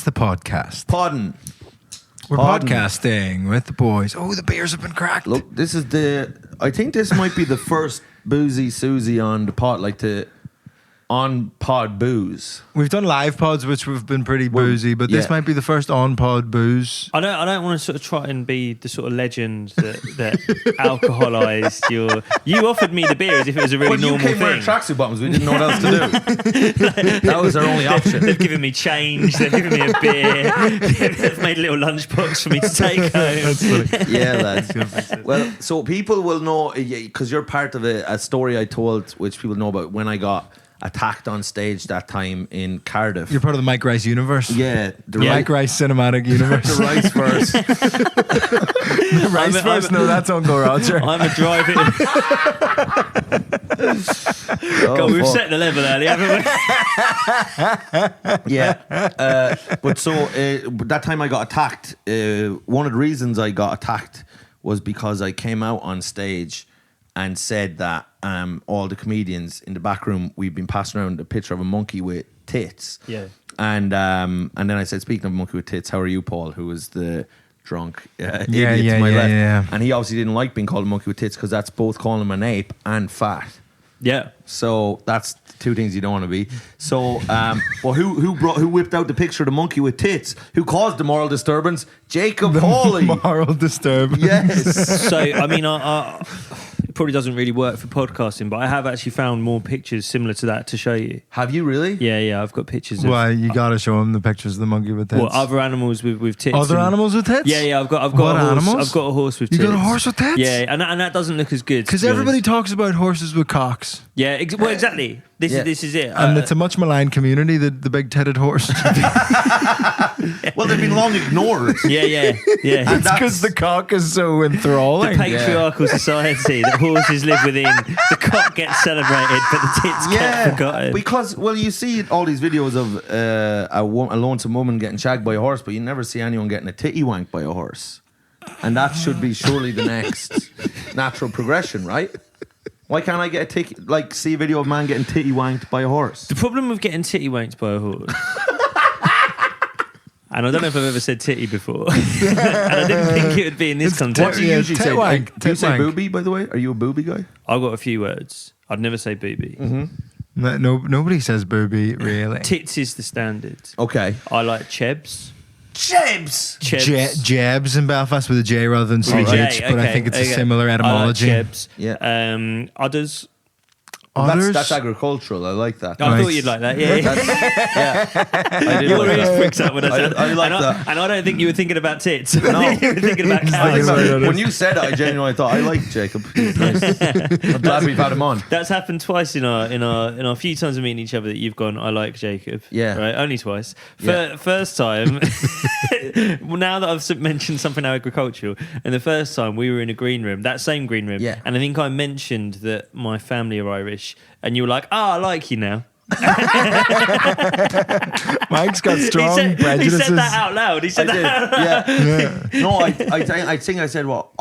That's the podcast. Podden. We're podcasting with the boys. Oh, the beers have been cracked. Look, I think this might be the first boozy Susie on the pod, like the on pod booze. We've done live pods, which have been pretty boozy, but this might be the first on pod booze. I don't want to sort of try and be the sort of legend that alcoholized your. You offered me the beer as if it was a really normal thing. You came wearing tracksuit bottoms. We didn't know what else to do. That was our only option. They've given me change. They've given me a beer. They've made a little lunchbox for me to take home. That's funny. Yeah, lads. Well, so people will know because you're part of a story I told, which people know about when I got attacked on stage that time in Cardiff. You're part of the Mike Rice universe. Yeah, Mike Rice cinematic universe. The Rice verse. The Rice verse. No, that's Uncle Roger. I'm a driving. God, we've set the level early, haven't we? Yeah. But so that time I got attacked. One of the reasons I got attacked was because I came out on stage and said that all the comedians in the back room, we've been passing around a picture of a monkey with tits. Yeah. And then I said, speaking of monkey with tits, how are you, Paul? Who was the drunk idiot to my left. Yeah. And he obviously didn't like being called a monkey with tits because that's both calling him an ape and fat. Yeah. So that's two things you don't want to be. So, well, who whipped out the picture of the monkey with tits? Who caused the moral disturbance? Jacob Hawley. Moral disturbance. Yes. So, I mean, it probably doesn't really work for podcasting, but I have actually found more pictures similar to that to show you. Have you really? Yeah, I've got pictures. Well, you got to show him the pictures of the monkey with tits. Well, other animals with tits. Other animals with tits? Yeah, I've got what a horse. Animals? I've got a horse with tits. You got a horse with tits? Yeah, and that doesn't look as good. Because everybody talks about horses with cocks. Yeah, well, exactly. This is it. And it's a much maligned community, the big-titted horse. Well, they've been long ignored. Yeah. It's because the cock is so enthralling. The patriarchal society that horses live within, the cock gets celebrated, but the tits get forgotten. Because, well, you see all these videos of a lonesome woman getting shagged by a horse, but you never see anyone getting a titty wanked by a horse. And that should be surely the next natural progression, right? Why can't I get see a video of a man getting titty wanked by a horse? The problem with getting titty wanked by a horse, and I don't know if I've ever said titty before, and I didn't think it would be in this context. What do you usually say? Wank, do you say booby, by the way? Are you a booby guy? I've got a few words. I'd never say booby. Mm-hmm. No, nobody says booby, really. Tits is the standard. Okay. I like chebs. Jebs in Belfast with a J rather than CH, but I think it's a similar etymology. I like chebs. Yeah. Udders. That's agricultural. I like that. I thought you'd like that. Yeah. Your ears pricks up when I said I like that. And I don't think you were thinking about tits. No. I think you were thinking about cows. When you said it, I genuinely thought I like Jacob. He's nice. I'm glad we've had him on. That's happened twice in our few times of meeting each other that you've gone, I like Jacob. Yeah. Right? Only twice. Yeah. First time, well, now that I've mentioned something agricultural, and the first time we were in a green room, that same green room, and I think I mentioned that my family are Irish, and you were like, I like you now. Mike's got strong prejudices. He said that out loud. He said that out loud. Yeah. No, I think I said, well,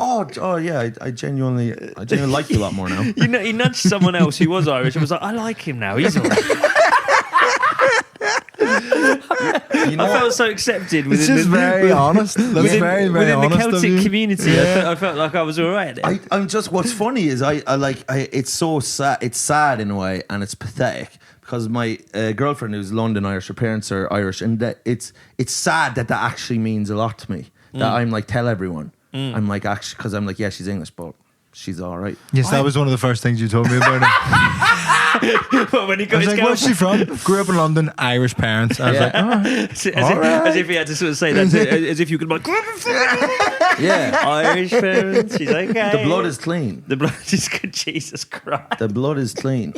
yeah, I genuinely like you a lot more now. You know, he nudged someone else who was Irish and was like, I like him now. He's all right. I felt so accepted within it's just very honest. That's very within honest the Celtic community. Yeah. I felt like I was all right. I'm just. What's funny is it's so sad. It's sad in a way, and it's pathetic because my girlfriend who's London Irish, her parents are Irish, and that it's sad that actually means a lot to me. That I'm like tell everyone. I'm like actually because I'm like she's English, but she's all right. Yes, that was one of the first things you told me about it. When he got his where's she from? Grew up in London, Irish parents. I was like, as if he had to sort of say that, as if you could like, Irish parents. She's okay. The blood is clean. The blood is good. Jesus Christ. The blood is clean.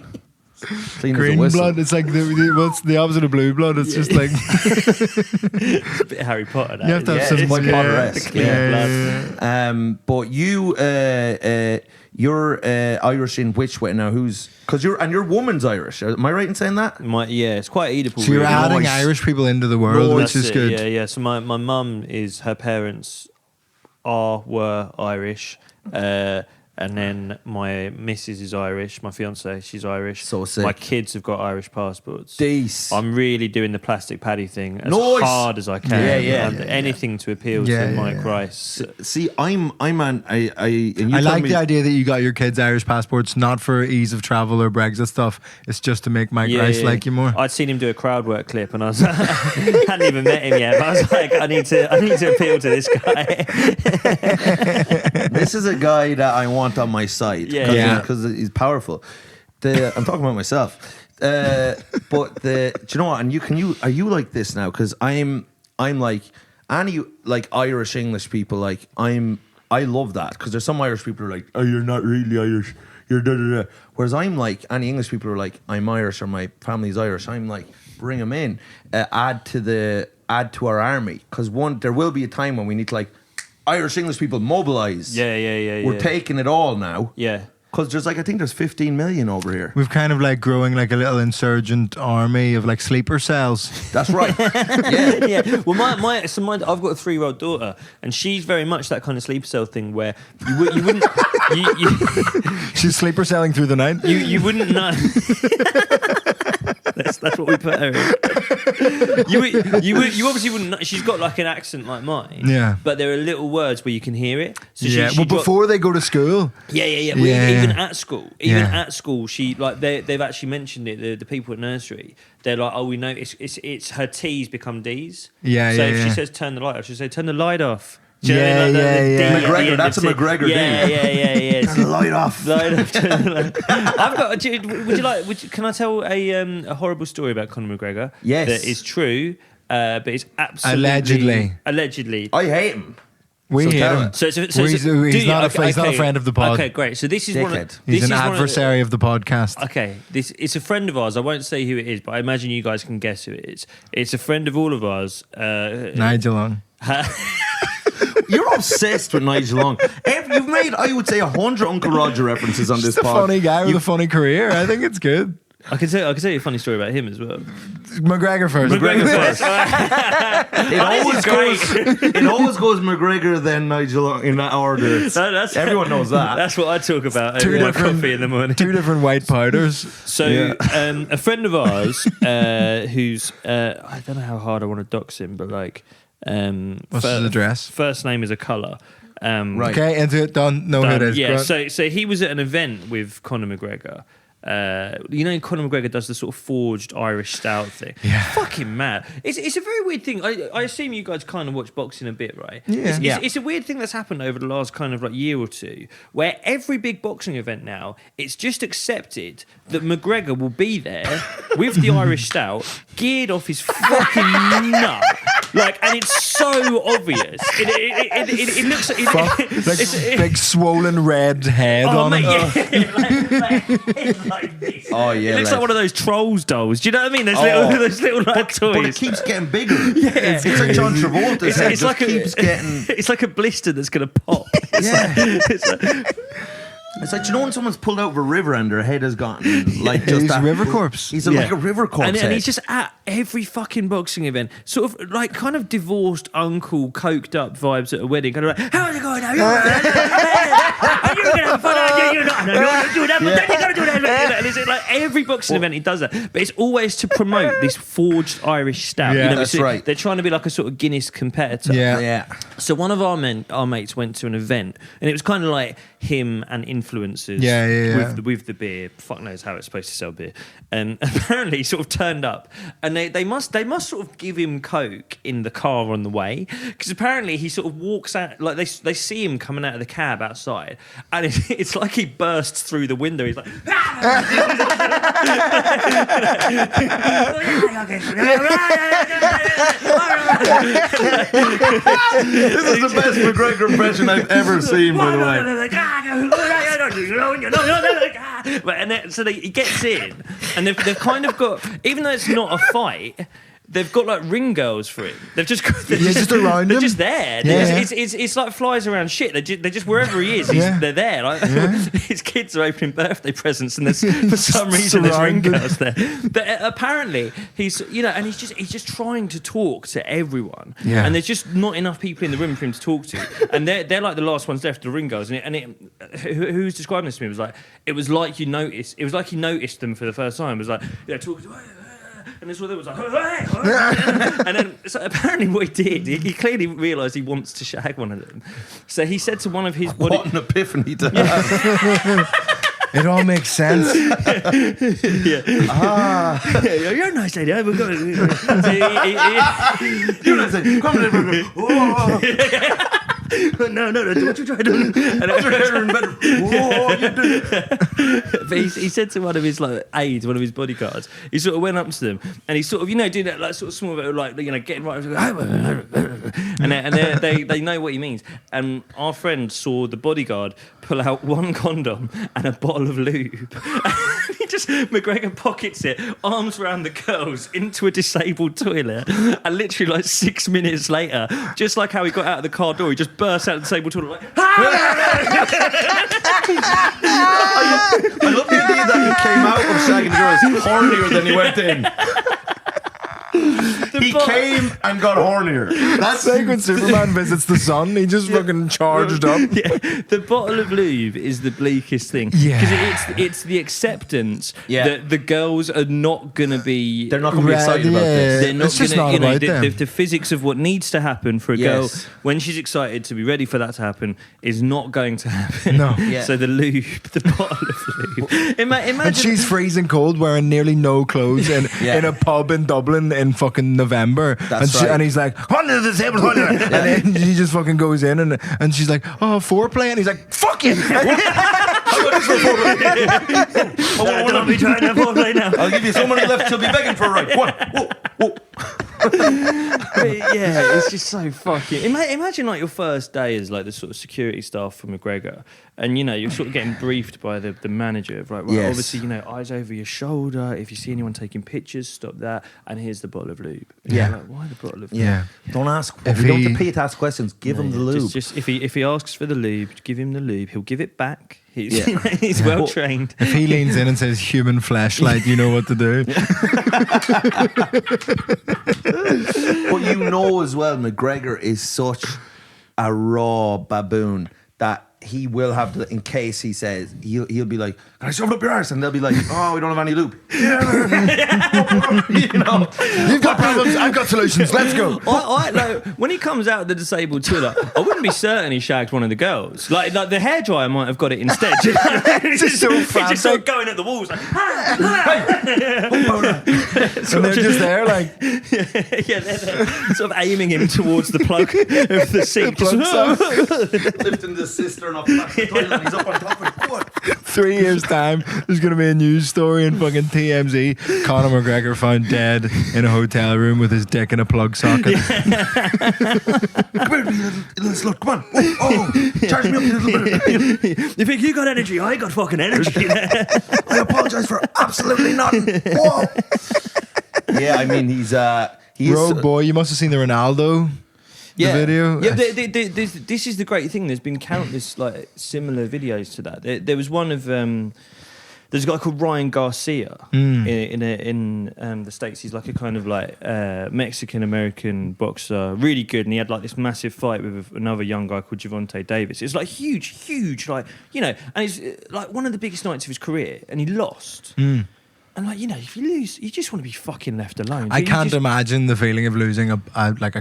Clean green as a blood. It's like what's the opposite of blue blood? It's just like it's a bit Harry Potter. You have to have some Potter-esque. Blood. But you're Irish in which way now? Because you're woman's Irish. Am I right in saying that? It's quite Oedipal. So you're adding Irish people into the world, which is good. Yeah. So my mum her parents were Irish. And then my missus is Irish. My fiance, she's Irish. So sick. My kids have got Irish passports. Decent. I'm really doing the plastic paddy thing as Nice. hard as I can. Anything to appeal to Mike Rice. See, and you I like the idea that you got your kids Irish passports not for ease of travel or Brexit stuff. It's just to make Mike Rice like you more. I'd seen him do a crowd work clip, and I was hadn't even met him yet. But I was like, I need to appeal to this guy. This is a guy that I want on my side because he's powerful. I'm talking about myself, but do you know what? And are you like this now? Because I'm like any like Irish English people. Like I love that because there's some Irish people who are like, oh, you're not really Irish. You're da da da. Whereas I'm like any English people who are like, I'm Irish or my family's Irish. I'm like, bring them in, add to our army because there will be a time when we need to like. Irish English people mobilise. Yeah. We're taking it all now. Yeah. Because there's I think there's 15 million over here. We've kind of like growing like a little insurgent army of like sleeper cells. That's right. Yeah. Well, I've got a 3-year-old daughter, and she's very much that kind of sleeper cell thing where you wouldn't. She's sleeper celling through the night. You wouldn't know. That's what we put her in. You obviously wouldn't know. She's got like an accent like mine. Yeah. But there are little words where you can hear it. So before they go to school. Even at school, she like they've actually mentioned it. The people at nursery, they're like, oh, we know it's her T's become D's. So if she says turn the light off, she'll say turn the light off. McGregor, that's a McGregor D. Yeah. Turn the light off. I've got. Can I tell a horrible story about Conor McGregor? Yes, that is true, but it's absolutely allegedly. I hate him. We hate him. So he's not a friend of the pod. Okay, great. So this is he's an adversary of the podcast. Okay, it's a friend of ours. I won't say who it is, but I imagine you guys can guess who it is. It's a friend of all of ours. Angelone. You're obsessed with Nigel Long. You've made, I would say, 100 Uncle Roger references on this pod. Just a funny guy with a funny career. I think it's good. I can tell you a funny story about him as well. McGregor first. It always goes McGregor then Nigel in that order. Everyone knows that. That's what I talk about. Two different coffee in the morning. 2 different white powders. So a friend of ours who's I don't know how hard I want to dox him, but like. What's his address? First name is a colour. Right. Okay, into it, done. Know who it is. Yeah, so he was at an event with Conor McGregor. Conor McGregor does the sort of forged Irish stout thing. Yeah. Fucking mad. It's a very weird thing. I assume you guys kind of watch boxing a bit, right? Yeah. It's a weird thing that's happened over the last kind of like year or two, where every big boxing event now, it's just accepted that McGregor will be there with the Irish stout, geared off his fucking nut. Like, and it's so obvious. It looks like big swollen red head on it. Like this. Oh yeah, it looks like one of those Trolls dolls. Do you know what I mean? Those little like toys. But it keeps getting bigger. Yeah, it's like John Travolta's head. It's like keeps getting. It's like a blister that's gonna pop. It's like, you know when someone's pulled out of a river and their head has gotten like just he's a river corpse. He's like a river corpse, and he's just at every fucking boxing event, sort of like kind of divorced uncle, coked up vibes at a wedding, kind of like, how's it going now? You're gonna have fun. You're not. No, do that, but then you gotta do that. And it's like every boxing event he does that, but it's always to promote this forged Irish stout. Yeah, that's right. They're trying to be like a sort of Guinness competitor. Yeah. So one of our mates went to an event, and it was kind of like him and influencers with the beer. Fuck knows how it's supposed to sell beer. And apparently he sort of turned up, and they must sort of give him Coke in the car on the way, because apparently he sort of walks out, like they see him coming out of the cab outside, and it's like he bursts through the window. He's like this is the best McGregor impression I've ever seen, by the way. So he gets in, and they've kind of got, even though it's not a fight, they've got like ring girls for him. They've just just around they're him. just there. It's like flies around shit. They're just wherever he is. They're there. Like his kids are opening birthday presents, and there's for some reason there's ring girls there. But apparently he's and he's just trying to talk to everyone. Yeah. And there's just not enough people in the room for him to talk to. And they're like the last ones left, the ring girls. Who was describing this to me was like, it was like he noticed them for the first time. It was like, talking to, and this one was like, and then so apparently what he did, he clearly realised he wants to shag one of them. So he said to one of his what an epiphany to have. It all makes sense. You're a nice lady. We're going. You're a nice lady. Come on. No, don't you try to. But he said to one of his like aides, one of his bodyguards, he sort of went up to them and he sort of did that like sort of small bit of like getting right, and they know what he means. And our friend saw the bodyguard pull out one condom and a bottle of lube. McGregor pockets it, arms around the girls into a disabled toilet, and literally like 6 minutes later, just like how he got out of the car door, he just burst out of the disabled toilet like, I love the idea that he came out of shagging girls hornier than he went in. He came and got hornier. That's like when Superman visits the sun. He just fucking charged up. Yeah. The bottle of lube is the bleakest thing. Yeah. Because it's the acceptance that the girls are not going to be... They're not going to be excited about this. They're not it's just not about them. The physics of what needs to happen for a girl when she's excited to be ready for that to happen is not going to happen. No. Yeah. So the bottle of lube. Imagine, and she's freezing cold, wearing nearly no clothes in a pub in Dublin in fucking November. That's right. And he's like, "Under the table," and then she just fucking goes in and she's like, "Oh, foreplay," and he's like, "Fuck you." Don't be trying to foreplay now. I'll give you so many left, she'll be begging for a ride. One, whoa. Yeah, it's just so fucking. Imagine like your first day as like the sort of security staff for McGregor, and you're sort of getting briefed by the manager of obviously eyes over your shoulder. If you see anyone taking pictures, stop that. And here's the bottle of lube. And you're like, why the bottle of lube? Yeah, don't ask. You don't have to pay to ask questions. Give him the lube. Just if he asks for the lube, give him the lube. He'll give it back. He's well trained. If he leans in and says "human fleshlight," you know what to do. But as well, McGregor is such a raw baboon that he will have to, in case he says, he'll be like, "Can I shove it up your arse?" And they'll be like, "Oh, we don't have any lube." You've got problems, I've got solutions, let's go. When he comes out of the disabled toilet, I wouldn't be certain he shagged one of the girls. Like the hairdryer might have got it instead. It's just so frantic. Just sort of going at the walls like, and they're just there like, they're sort of aiming him towards the plug of the sink. Lifting the cistern up back the toilet and he's up on top of it. What? 3 years time, there's going to be a news story in fucking TMZ. Conor McGregor found dead in a hotel room with his dick in a plug socket. Come here, you little slut. Come on. Oh, charge me up, you little bit. You think you got energy? I got fucking energy. I apologise for absolutely nothing. Whoa. Yeah, I mean, he's Rogue boy, you must have seen the Ronaldo video. Yeah, this is the great thing. There's been countless like similar videos to that. There was one of there's a guy called Ryan Garcia in the States. He's like a kind of like Mexican American boxer, really good, and he had like this massive fight with another young guy called Gervonta Davis. It's like huge, like and it's like one of the biggest nights of his career, and he lost. And like if you lose, you just want to be fucking left alone. I can't imagine the feeling of losing a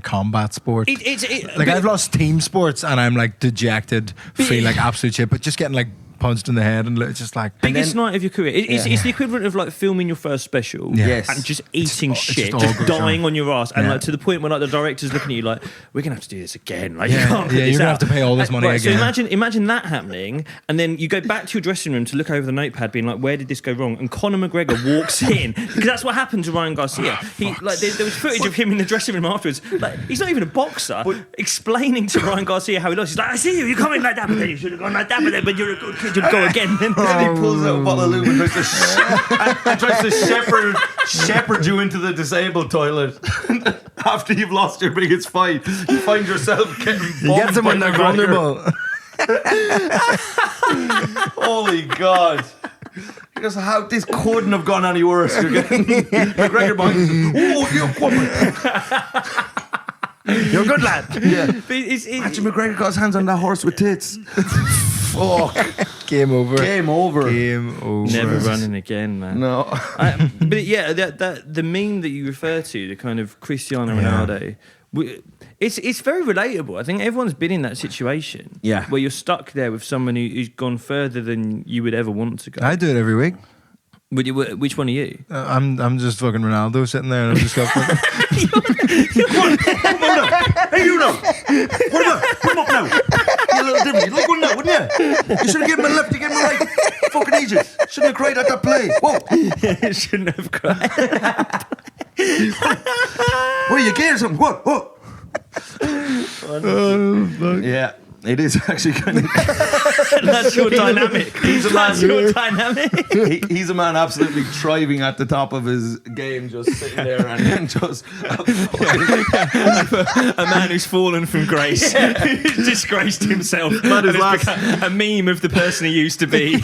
combat sport. I've lost team sports and I'm like dejected, feel like absolute shit. But just getting like punched in the head and it's just like biggest night of your career. It's the equivalent of like filming your first special, and just eating shit, just dying on your ass, and like to the point where like the director's looking at you like, we're gonna have to do this again. Like you're gonna have to pay all this money again. So imagine that happening, and then you go back to your dressing room to look over the notepad, being like, where did this go wrong? And Conor McGregor walks in because that's what happened to Ryan Garcia. There was footage of him in the dressing room afterwards. Like he's not even a boxer, explaining to Ryan Garcia how he lost. He's like, I see you coming like that, but then you should have gone like that, but you're a good kid. figured you'd go again. Then he pulls out a bottle of lube and tries to shepherd you into the disabled toilet. After you've lost your biggest fight, you find yourself getting bumped. You get them when they're vulnerable. Holy God. Because how this couldn't have gone any worse. You're getting McGregor behind you. Oh, you're woman. You're a good lad. Yeah. Imagine McGregor got his hands on that horse with tits. Fuck. Game over. Game over. Never running again, man. No. But yeah, the meme that you refer to, the kind of Cristiano Ronaldo, it's very relatable. I think everyone's been in that situation. Yeah. Where you're stuck there with someone who's gone further than you would ever want to go. I do it every week. Which one are you? I'm just fucking Ronaldo sitting there and I'm just going. Hey, you know. What about? Put him up now. You're a little different. You'd like one now, wouldn't you? You should have given him a left, you gave him a right. Fucking Egypt. Shouldn't have cried at that play. Whoa. Shouldn't have cried. What are you gay or something? What? Yeah. It is actually kind of. That's your dynamic. He's a man. That's your dynamic. He's a man absolutely thriving at the top of his game, just sitting there and just. A man who's fallen from grace, who's disgraced himself, Man, and has become a meme of the person he used to be.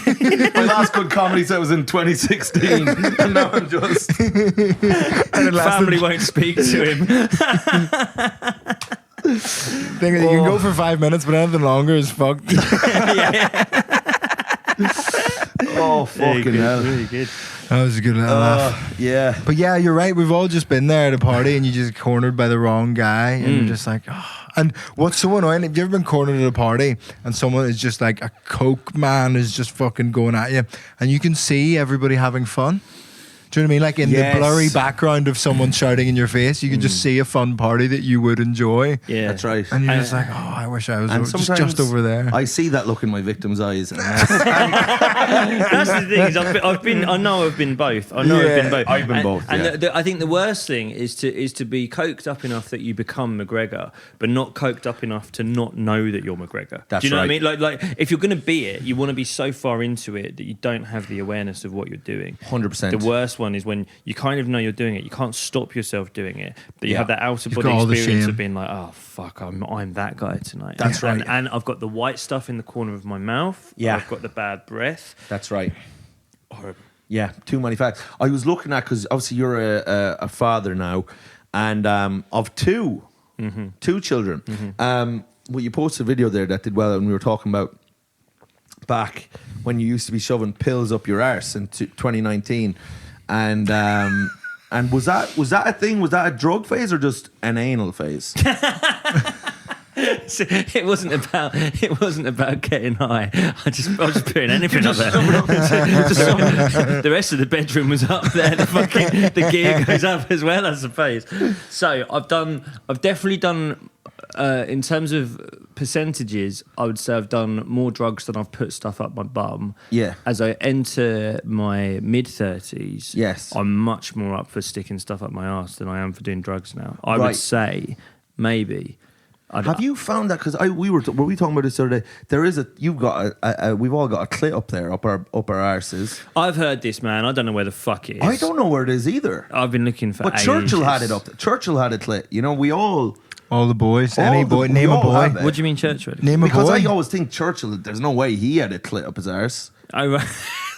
My last good comedy set was in 2016, and now I'm just. Family won't speak to him. Thing is, you can go for 5 minutes, but anything longer is fucked. Oh, fucking hell. Really good. That was a good little laugh. Yeah. But yeah, you're right. We've all just been there at a party and you just cornered by the wrong guy and you're just like, oh. And what's so annoying, have you ever been cornered at a party and someone is just like a coke man is just fucking going at you and you can see everybody having fun? Do you know what I mean? Like in the blurry background of someone shouting in your face, you can just see a fun party that you would enjoy. Yeah, that's right. And you're just like, oh, I wish I was just over there. I see that look in my victim's eyes. That's the thing. Is I've been both. I've been both. And I think the worst thing is to be coked up enough that you become McGregor, but not coked up enough to not know that you're McGregor. That's Do you know right. what I mean? Like if you're going to be it, you want to be so far into it that you don't have the awareness of what you're doing. 100%. The worst one is when you kind of know you're doing it, you can't stop yourself doing it, but you have that outer body experience of being like, oh fuck, I'm that guy tonight. That's right. And I've got the white stuff in the corner of my mouth. Yeah. I've got the bad breath. That's right. Horrible. Yeah, too many facts. I was looking at, because obviously you're a father now, and of two children. Well, you posted a video there that did well, and we were talking about back when you used to be shoving pills up your arse in 2019. And was that a thing? Was that a drug phase or just an anal phase? It wasn't about getting high. I was putting anything up there. The rest of the bedroom was up there. The gear goes up as well, I suppose. So I've definitely done. In terms of percentages, I would say I've done more drugs than I've put stuff up my bum. Yeah. As I enter my mid-30s, yes, I'm much more up for sticking stuff up my arse than I am for doing drugs now. I would say maybe. Have you found that? Because were we talking about this the other day? There is we've all got a clit up there, up our arses. I've heard this, man. I don't know where the fuck it is. I don't know where it is either. I've been looking for. But Churchill had it up there. Churchill had a clit. You know, we all. All the boys, any boy, name a boy. What do you mean, Churchill? Name a boy. Because I always think Churchill. There's no way he had a clit up his arse. Oh, right.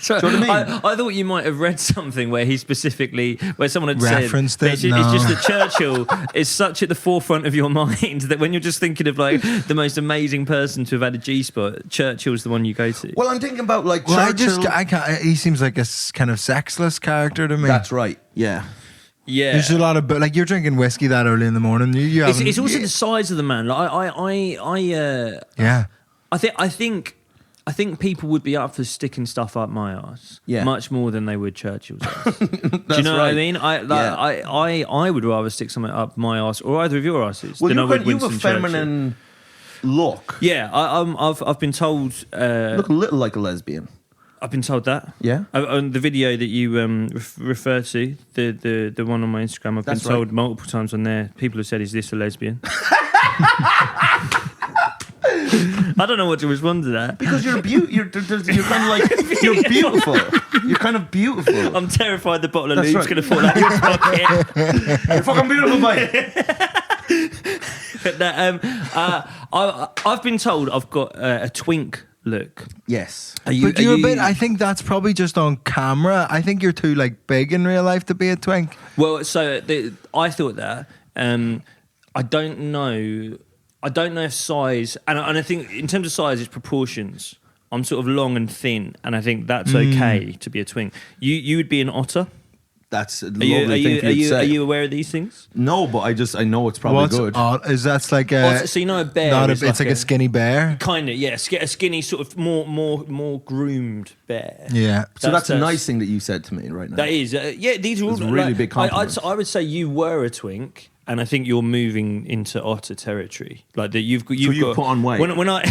So, do you know what I mean? I thought you might have read something where he specifically, where someone had referenced said, it. It's just that Churchill is such at the forefront of your mind that when you're just thinking of like the most amazing person to have had a G-spot, Churchill's the one you go to. Well, I'm thinking about like Churchill. I can't. He seems like a kind of sexless character to me. That's right. Yeah. Yeah, there's a lot of like you're drinking whiskey that early in the morning. It's also the size of the man. Like I think people would be up for sticking stuff up my arse much more than they would Churchill's arse. Do you know what I mean? I would rather stick something up my arse or either of your arses than I would Winston Churchill. You have a feminine look. Yeah, I've been told look a little like a lesbian. I've been told that. Yeah. On the video that you refer to, the one on my Instagram, I've been told multiple times on there, people have said, is this a lesbian? I don't know what to respond to that. Because you're kind of like you're beautiful. You're kind of beautiful. I'm terrified the bottle of That's lube's right. going to fall out of your pocket. You're fucking beautiful, mate. I've been told I've got a twink look. Yes. But you're a bit. I think that's probably just on camera. I think you're too like big in real life to be a twink. Well, so I thought that. I don't know. I don't know if size, and I think in terms of size, it's proportions. I'm sort of long and thin, and I think that's okay to be a twink. You would be an otter. That's a lovely thing for you to say. Are you aware of these things? No, but I know it's probably good. Is that's like a? So you know a bear? It's like a skinny bear. Kind of, yeah. A skinny, sort of more groomed bear. Yeah. So that's a nice thing that you said to me right now. That is, yeah. These are all really big compliments. I would say you were a twink. And I think you're moving into otter territory, like that. You've got put on weight. When I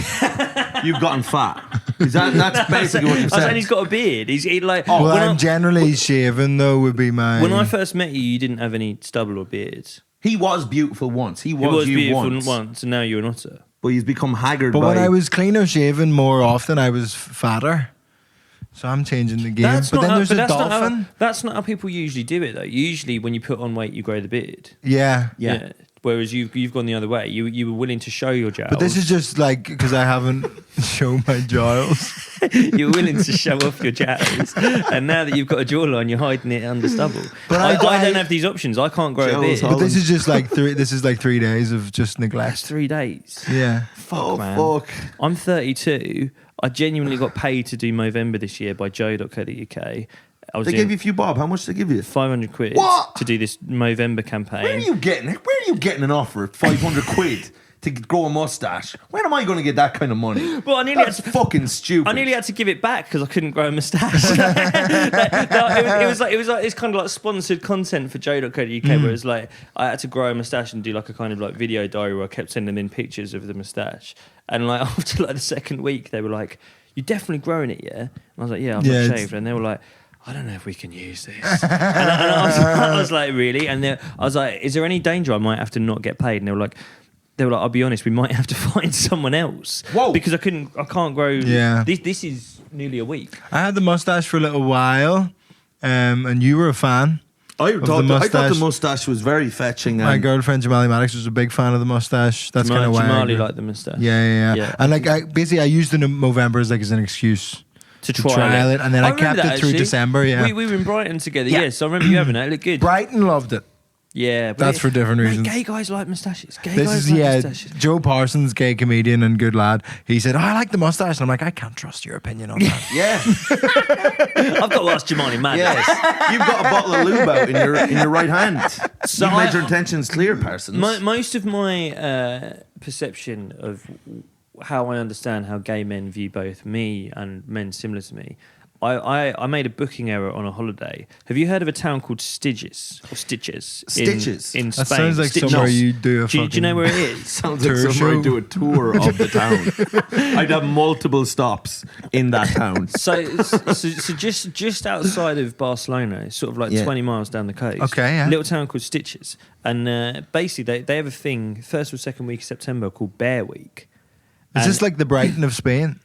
you've gotten fat. That's basically what you said. I was saying he's got a beard. He's like. Well, I'm generally shaven though. Would be my. When I first met you, you didn't have any stubble or beard. He was beautiful once. He was beautiful once, and now you're an otter. But he's become haggard. But when I was cleaner shaven more often, I was fatter. So I'm changing the game. But then there's a dolphin. That's not how people usually do it, though. Usually, when you put on weight, you grow the beard. Yeah. Whereas you've gone the other way. You were willing to show your jowls. But this is just like because I haven't shown my jowls. You're willing to show off your jowls, and now that you've got a jawline, you're hiding it under stubble. But I don't have these options. I can't grow a beard. But this is just like 3. This is like 3 days of just neglect. That's 3 days. Yeah. Fuck, man. Fuck. I'm 32. I genuinely got paid to do Movember this year by Joe.co.uk. They gave you a few bob. How much did they give you? 500 quid to do this Movember campaign. Where are you getting an offer of 500 quid to grow a mustache? When am I going to get that kind of money? Well, That's fucking stupid. I nearly had to give it back because I couldn't grow a moustache. It was like it's kind of like sponsored content for Joe.co.uk where it was like I had to grow a moustache and do like a kind of like video diary where I kept sending them in pictures of the moustache. And like after like the second week, they were like, "You're definitely growing it, yeah?" And I was like, "Yeah, I've not shaved." And they were like, I don't know if we can use this. and I was like, really? And I was like, is there any danger I might have to not get paid? And they were like, I'll be honest, we might have to find someone else. Whoa. Because I can't grow. Yeah. This is nearly a week. I had the mustache for a little while, and you were a fan. I thought the mustache was very fetching. My girlfriend Jamali Maddox was a big fan of the mustache. That's kind of why Jamali liked the mustache. Yeah. And like, I used the Movember as an excuse to trial it, and then I kept it through December. Yeah, we were in Brighton together. Yeah, so I remember you having it. It looked good. Brighton loved it. Yeah, that's for different reasons. Gay guys like moustaches. Mustaches. Joe Parsons, gay comedian and good lad. He said, I like the mustache. And I'm like, I can't trust your opinion on that. Yeah. I've got to ask Jamali Maddox. Yes. You've got a bottle of lube out in your right hand. So you've made your intentions clear, Parsons. Most of my perception of how I understand how gay men view both me and men similar to me, I made a booking error on a holiday. Have you heard of a town called Stitches? Stitches? In Spain. That sounds like somewhere you do a do you know where it is? Sounds like somewhere I do a tour of the town. I'd have multiple stops in that town. So just outside of Barcelona, it's sort of like 20 miles down the coast. Okay, yeah. Little town called Stitches. And basically they have a thing, first or second week of September, called Bear Week. Is this like the Brighton of Spain?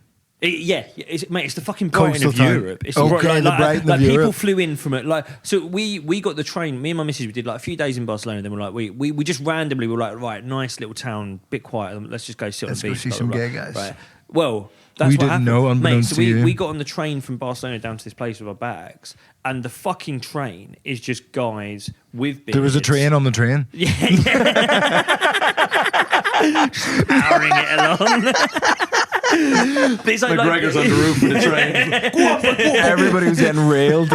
It's the fucking Brighton Coastal of town. Europe. It's Okay, the Brighton of people Europe. flew in from it. Like, so we got the train. Me and my missus, we did like a few days in Barcelona. Then we're like, we just randomly were like, right, nice little town, bit quiet. Let's just go sit on the beach. Let's go see some gay guys. Right. Well, that's We what didn't happened. know, unbeknownst Mate, so to you. we got on the train from Barcelona down to this place with our bags, and the fucking train is just guys with beards. There was a train on the train. Yeah. Powering it along. But it's like, McGregor's on the roof of the train. Everybody was getting railed.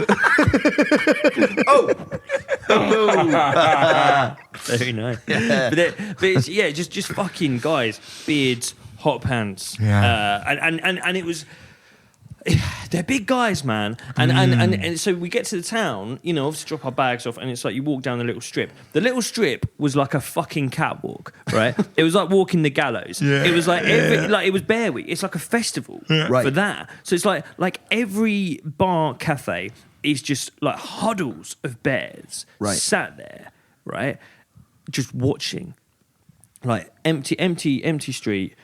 Very nice. But it's, just fucking guys, beards, hot pants. Yeah. And it was. They're big guys, man. And so we get to the town, obviously drop our bags off, and it's like you walk down the little strip. The little strip was like a fucking catwalk, right? It was like walking the gallows. Yeah. It was like it was Bear Week. It's like a festival for that. So it's like every bar, cafe is just like huddles of bears sat there, right? Just watching. Like empty street.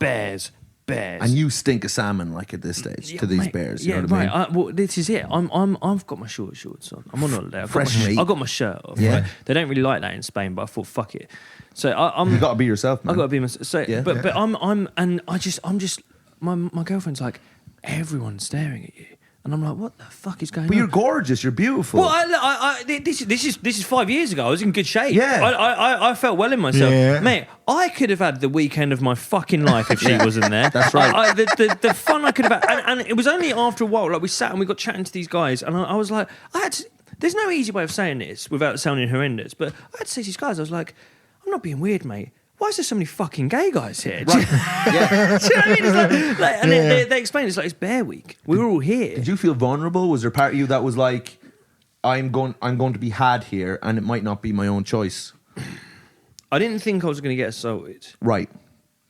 bears. And you stink of salmon like at this stage to these bears. You know what I mean? Well, this is it. I've got my shorts on. I'm on holiday. I've got my shirt off. Yeah. Right? They don't really like that in Spain, but I thought fuck it. So You got to be yourself, man. I got to be myself. So, but I'm just my girlfriend's like, everyone's staring at you. And I'm like, what the fuck is going on? But you're gorgeous. You're beautiful. Well, this is 5 years ago. I was in good shape. Yeah. I felt well in myself. Yeah. Mate, I could have had the weekend of my fucking life if she wasn't there. That's right. The fun I could have had. And it was only after a while, like we sat and we got chatting to these guys, and I was like, there's no easy way of saying this without sounding horrendous, but I had to say to these guys, I was like, I'm not being weird, mate. Why is there so many fucking gay guys here? Right. Yeah. Do you know what I mean? It's like, and they explained it's like it's Bear Week. We were all here. Did you feel vulnerable? Was there part of you that was like, I'm going to be had here, and it might not be my own choice? I didn't think I was going to get assaulted. Right.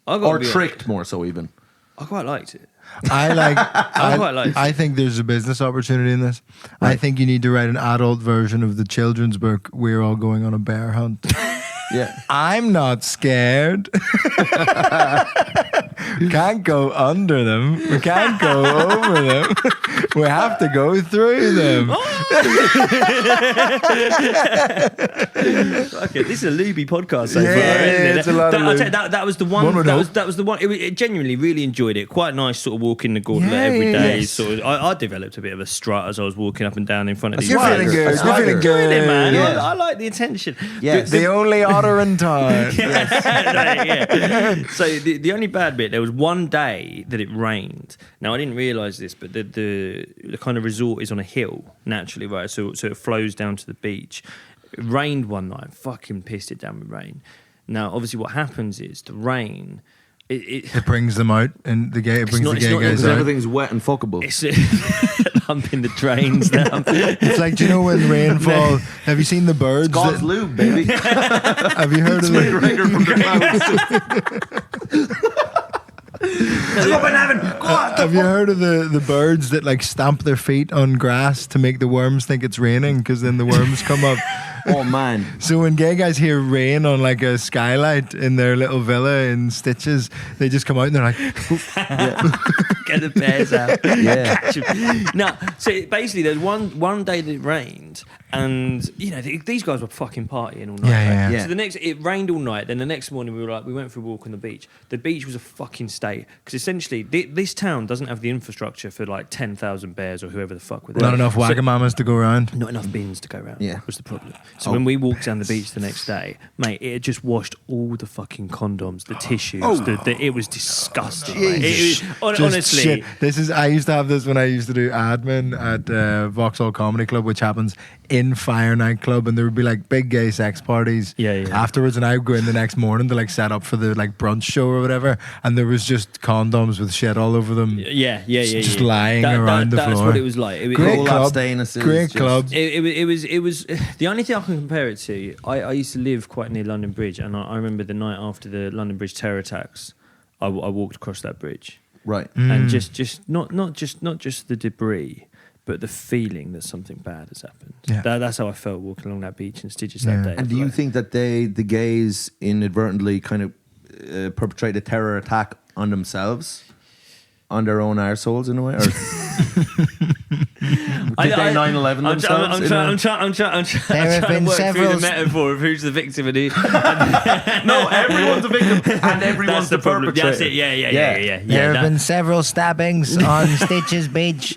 Or tricked more so even. I quite liked it. I quite like it. I think there's a business opportunity in this. Right. I think you need to write an adult version of the children's book. We're all going on a bear hunt. Yeah. I'm not scared. We can't go under them. We can't go over them. We have to go through them. Okay, this is a looby podcast so far, isn't it? It's a lot of I'll tell you, that was the one. That was the one. It genuinely really enjoyed it. Quite nice, sort of walking the gauntlet every day. Yes. Sort of, I developed a bit of a strut as I was walking up and down in front of these. You're feeling guys. good. You're feeling Doing it, man. good. I like the attention. Yes. The only otter in time. Yeah. So the only bad bit, there was one day that it rained. Now I didn't realise this, but the kind of resort is on a hill naturally, right? So it flows down to the beach. It rained one night, fucking pissed it down with rain. Now obviously what happens is the rain. It brings them out, and the gay guys Because out. everything's wet and fuckable. It's humping the drains now. It's like, do you know when rainfall? Have you seen the birds? God's lube, baby. Have you heard of the McGregor from the clouds. Have you heard of the birds that like stamp their feet on grass to make the worms think it's raining, because then the worms come up? Oh man. So when gay guys hear rain on like a skylight in their little villa in Stitches, they just come out and they're like, Get the bears out. Yeah. Catch 'em. No, so basically there's one day that it rained, and you know these guys were fucking partying all night. Yeah. So it rained all night. Then the next morning we went for a walk on the beach. The beach was a fucking state, because essentially this town doesn't have the infrastructure for like 10,000 bears or whoever the fuck with it. not enough wagamamas to go around. Not enough bins to go around. Yeah. Was the problem. So when we walked down the beach the next day, mate, it had just washed all the fucking condoms, the tissues. It was disgusting. Mate. Honestly. Shit. I used to have this when I used to do admin at Vauxhall Comedy Club, which happens in Fire Nightclub, and there would be like big gay sex parties afterwards, and I would go in the next morning to like set up for the like brunch show or whatever, and there was just condoms with shit all over them. Just lying around the floor. That's what it was like. Great club. Great club. It was the only thing I can compare it to. I used to live quite near London Bridge, and I remember the night after the London Bridge terror attacks, I walked across that bridge. Right. And just not just the debris, but the feeling that something bad has happened. Yeah. That's how I felt walking along that beach in Stitches that day. And do you think that the gays inadvertently kind of perpetrate a terror attack on themselves, on their own arseholes in a way? Or did they 9/11 themselves? I'm trying to work through the metaphor of who's the victim and who. No, everyone's a victim and everyone's the perpetrator. That's it. Yeah. There have been several stabbings on Stitches Beach.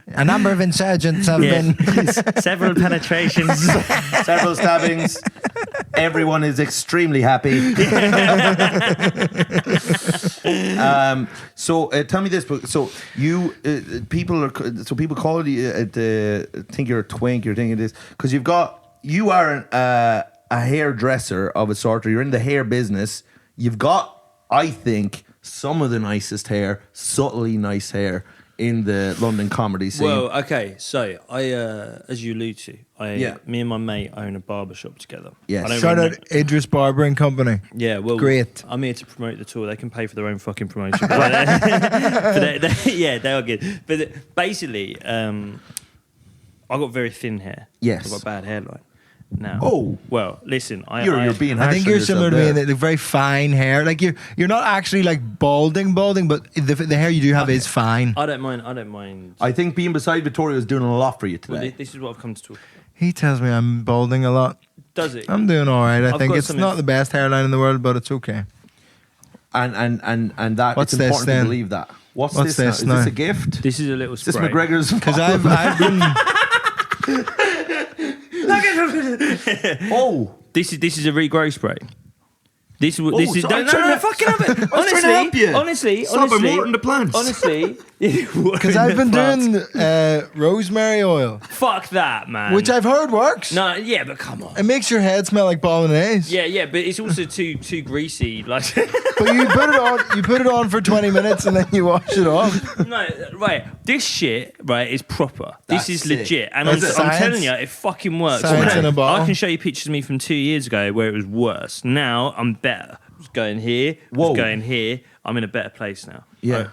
A number of insurgents have been. Several penetrations. Several stabbings. Everyone is extremely happy. So tell me this. So you people call you think you're a twink. You're thinking this because you are a hairdresser of a sort, or you're in the hair business. You've got, I think, some of the nicest hair, subtly nice hair in the London comedy scene. Well, okay, so I, as you allude to, me and my mate own a barbershop together. Yes. Shout out Idris Barbering Company. Yeah, well, great. I'm here to promote the tour. They can pay for their own fucking promotion. But they are good. But basically, I got very thin hair. Yes. I've got a bad hairline. now. Oh. Well, listen, You're being harsh I think on you're yourself similar to me there. in the very fine hair. Like you're not actually like balding, but the hair you do have is fine. I don't mind. I think being beside Vittorio is doing a lot for you Well, today. this is what I've come to talk about. He tells me I'm balding a lot. Does it? I'm doing all right. I I've think got it's something- not the best hairline in the world, but it's okay. And that What's it's this important then? to believe that. What's What's this? Now? this Is now? this a gift? This is a little Is this spray. McGregor's? Because I've been. Oh, This is a regrow spray. This is Oh, this is so no, I'm no, trying no, to- fucking have it. I was trying to help you. Honestly, Stop, I'm watering the plants. Honestly, Because I've been doing rosemary oil, fuck that, man. which I've heard works. no, yeah, but come on. It makes your head smell like bolognese. Yeah, but it's also too greasy. Like, But you put it on for 20 minutes and then you wash it off. no, right. This shit, right, is proper. That's this is sick. legit, and That's I'm science. telling you, it fucking works. Science man. in a bottle. I can show you pictures of me from 2 years ago where it was worse. Now I'm better. I was going here. I Whoa. was going here. I'm in a better place now. yeah. Right.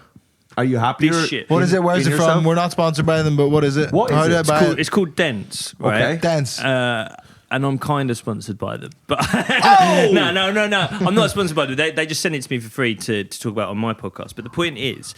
Are you happy? This shit. What is it? Where's in it yourself? from? We're not sponsored by them, but what is it? What is How it? do I buy it? It's called Dents, right? Okay. Dance. And I'm kind of sponsored by them, but Oh! no, I'm not sponsored by them. They just sent it to me for free to talk about on my podcast. But the point is,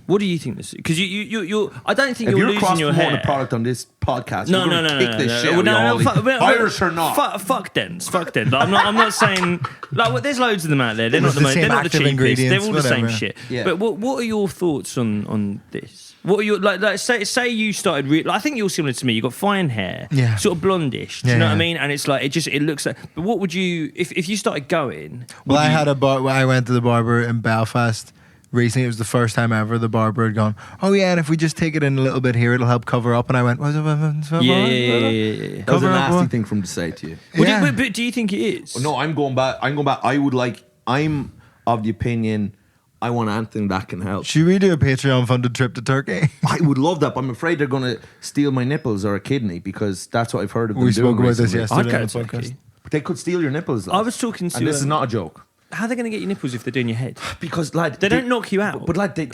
what do you think this is? Because you I don't think If you're you're losing your cross-promoting hair. a product on this podcast, No, you're no, gonna no, kick this shit Well, out of you, Hawley. fuck- Irish or not. Fuck Dents. Like, I'm not saying like well, there's loads of them out there. They're not It's the the most. same They're not the active cheapest. They're ingredients, all the same whatever. shit. Yeah. But what are your thoughts on this? What are your like? Say you started. I think you're similar to me. You got fine hair, Yeah. sort of blondish. Do you Yeah, know what I yeah. mean? And it's like it looks like. But what would you if you started going? Well, would I you- had I went to the barber in Belfast recently. It was the first time ever the barber had gone, oh yeah, and if we just take it in a little bit here, it'll help cover up. And I went, Yeah. That was a Cover up nasty what? thing for him to say to you. Yeah. But do you think it is? No, I'm going back. I'm of the opinion I want anything that can help. Should we do a Patreon funded trip to Turkey? I would love that, but I'm afraid they're going to steal my nipples or a kidney because that's what I've heard of them We doing spoke about this recently. yesterday I'd on go the to podcast. Turkey. They could steal your nipples. I was talking to. and this is not a joke. How are they going to get your nipples if they're doing your head? Because, lad, They don't knock you out. But, lad, they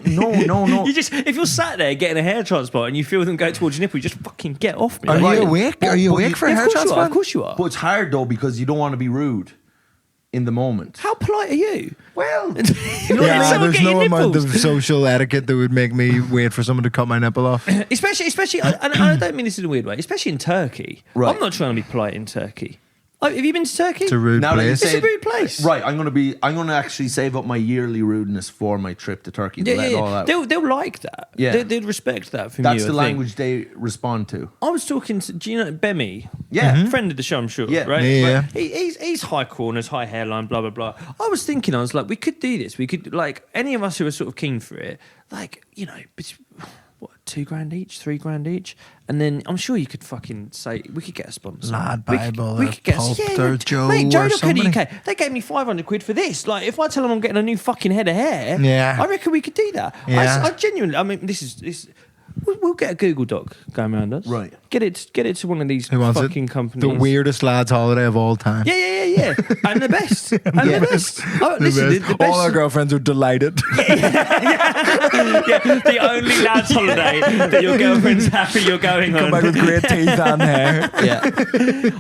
no. You just if you're sat there getting a hair transplant and you feel them go towards your nipple, you just fucking get off me. Are Like, you Right. awake? But- Are you but awake you- for a Yeah, hair of course you are. transplant? Of course you are. But it's hard though because you don't want to be rude in the moment. How polite are you? Well, You know what I mean? Yeah, Someone there's get your no amount nipples. of social etiquette that would make me wait for someone to cut my nipple off. Especially, and I don't mean this in a weird way. Especially in Turkey. Right. I'm not trying to be polite in Turkey. Oh, have you been to Turkey? It's a rude now that you place. It's say a rude place. Right, I'm gonna actually save up my yearly rudeness for my trip to Turkey. To let all that. They'll like that. Yeah. They'd respect that from That's you. the I think. language they respond to. I was talking to, do you know Bemi? Yeah. Friend of the show, I'm sure. Yeah. Right? Yeah. But he's high corners, high hairline, blah, blah, blah. I was thinking, I was like, we could do this. We could, like, any of us who are sort of keen for it, like, you know, what, $2,000 each, $3,000 each? And then I'm sure you could fucking say, we could get a sponsor. Lad We Bible could or get Pulp or Joe Mate, or Joe.co.uk, somebody. they gave me 500 quid for this. Like, if I tell them I'm getting a new fucking head of hair, Yeah. I reckon we could do that. Yeah. I genuinely, I mean, we'll get a Google Doc going around us. Right. Get it to one of these Who wants fucking it? companies. The weirdest lads' holiday of all time. Yeah. And the best. The best. Oh, listen, the best. All our girlfriends are delighted. Yeah, the only lads' holiday that your girlfriend's happy you're going Come on. back with great teeth and hair. Yeah.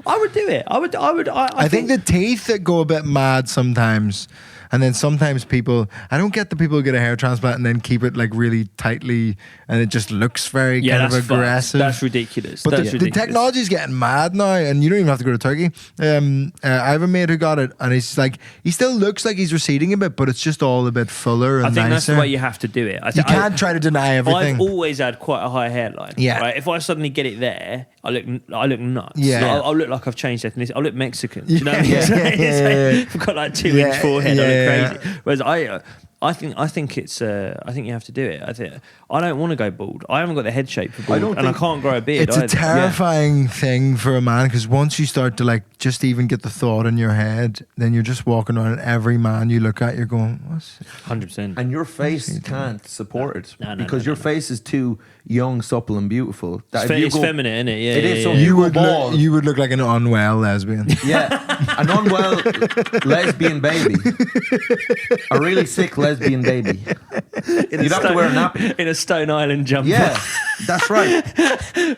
I would do it. I I think the teeth that go a bit mad sometimes. And then sometimes I don't get the people who get a hair transplant and then keep it like really tightly and it just looks very kind of that's fucked. aggressive. That's ridiculous. But That's the ridiculous. technology's getting mad now, and you don't even have to go to Turkey. I have a mate who got it, and he's like, he still looks like he's receding a bit, but it's just all a bit fuller and I think nicer. that's the way you have to do it. You can't try to deny everything. I've always had quite a high hairline. Yeah. Right? If I suddenly get it there, I look nuts. Yeah. Like, I'll look like I've changed ethnicity. I'll look Mexican. Do you know what I mean? Yeah, yeah. I've got like 2 Yeah, inch forehead. I yeah. look crazy. Whereas I think it's. I think you have to do it. I don't want to go bald. I haven't got the head shape for bald, and I can't grow a beard. It's a either. terrifying thing for a man because once you start to like just even get the thought in your head, then you're just walking around and every man you look at, you're going, what's 100%. And your face can't support it No, because your face is too young, supple, and beautiful. That if you It's go- feminine, isn't it? Yeah, It is, yeah, so yeah. you- go bald. you would look like an unwell lesbian. Yeah, an unwell lesbian baby, a really sick lesbian lesbian baby. You'd have to wear a nappy. In a Stone Island jumper. Yeah, that's right.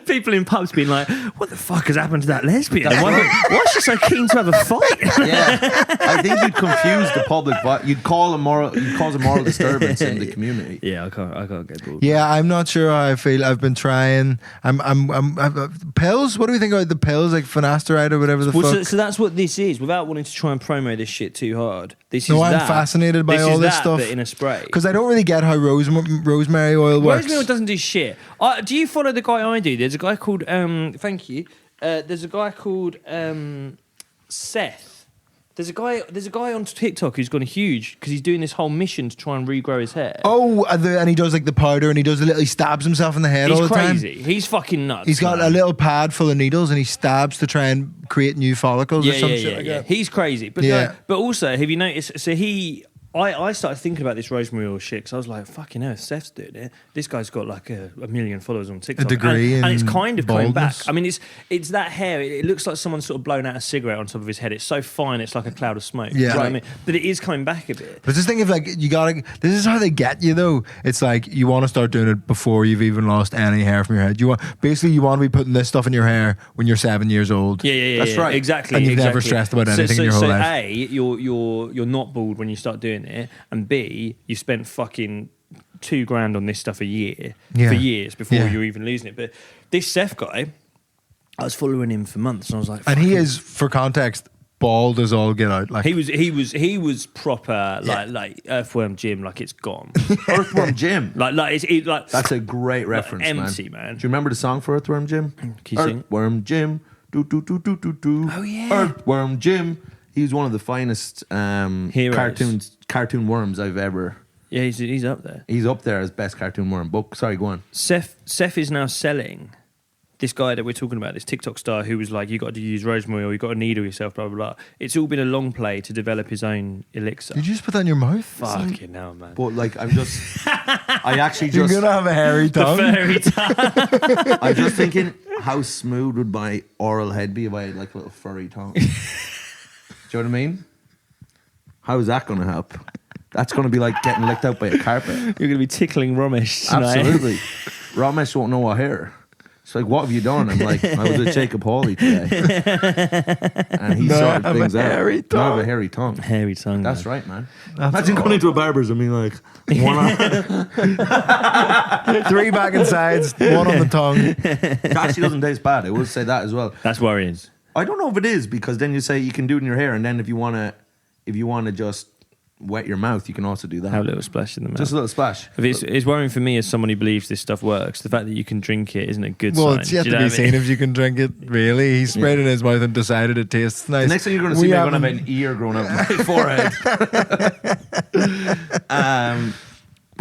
People in pubs being like, what the fuck has happened to that lesbian? Why is she so keen to have a fight? Yeah, I think you'd confuse the public. You'd cause a moral disturbance in the community. Yeah, I can't get bored. Yeah, I'm not sure how I feel. I've been trying. Pills. What do we think about the pills, like finasteride or whatever the fuck? So that's what this is. Without wanting to try and promo this shit too hard, this is I'm fascinated by all this stuff. But in a spray. Because I don't really get how rosemary oil works. Rosemary oil doesn't do shit. Do you follow the guy I do? There's a guy called thank you. There's a guy called Seth. There's a guy on TikTok who's gone huge because he's doing this whole mission to try and regrow his hair. Oh, and he does like the powder, and he stabs himself in the head all the time. He's crazy. He's fucking nuts. He's got a little pad full of needles, and he stabs to try and create new follicles or some shit like that. He's crazy. But but also, have you noticed? So I started thinking about this rosemary oil shit because I was like, fucking hell, if Seth's doing it. This guy's got like a million followers on TikTok. A degree and it's kind of coming back. baldness. I mean, it's that hair. It looks like someone's sort of blown out a cigarette on top of his head. It's so fine, it's like a cloud of smoke. Yeah. Do you know what I mean? But it is coming back a bit. But this thing of like, this is how they get you though. It's like, you want to start doing it before you've even lost any hair from your head. You want to be putting this stuff in your hair when you're 7 years old. Yeah. That's right. Exactly. And you've never stressed about anything in your whole life. So A, you're not bald when you start doing it, and B, you spent fucking $2,000 on this stuff for years before you're even losing it. But this Seth guy, I was following him for months, and I was like, And he is, for context, bald as all get out. Like he was proper like Earthworm Jim, like it's gone. Earthworm Jim. like That's a great reference, empty, man. Do you remember the song for Earthworm Jim? Can you sing? Earthworm Jim. Do do do do do do. Oh, yeah. Earthworm Jim. He's one of the finest cartoon worms I've ever. Yeah, he's up there. He's up there as best cartoon worm. But sorry, go on. Seth is now selling this guy that we're talking about, this TikTok star who was like, you got to use rosemary oil, you got to needle yourself, blah, blah, blah. It's all been a long play to develop his own elixir. Did you just put that in your mouth? Fucking hell, man. But like, I actually You're just. going to have a hairy tongue. The fairy tongue. I'm just thinking, how smooth would my oral head be if I had like a little furry tongue? Do you know what I mean? How is that going to help? That's going to be like getting licked out by a carpet. You're going to be tickling Ramesh tonight. Absolutely. Ramesh won't know what hair. It's like, what have you done? I'm like, I was with Jacob Hawley today. And he sorted things out. I have a hairy tongue. Hairy tongue. That's right, man. Imagine going into a barber's and being like, 3 back and sides, 1 on the tongue. It actually doesn't taste bad. I will say that as well. That's worrying. I don't know if it is, because then you say you can do it in your hair, and then if you want to just wet your mouth, you can also do that. Have a little splash in the mouth. Just a little splash. It's worrying for me as someone who believes this stuff works. The fact that you can drink it isn't a good sign. Well, it's yet to be seen if you can drink it, really. He sprayed it in his mouth and decided it tastes nice. The next thing you're going to see me, I'm going to have an ear growing out my forehead.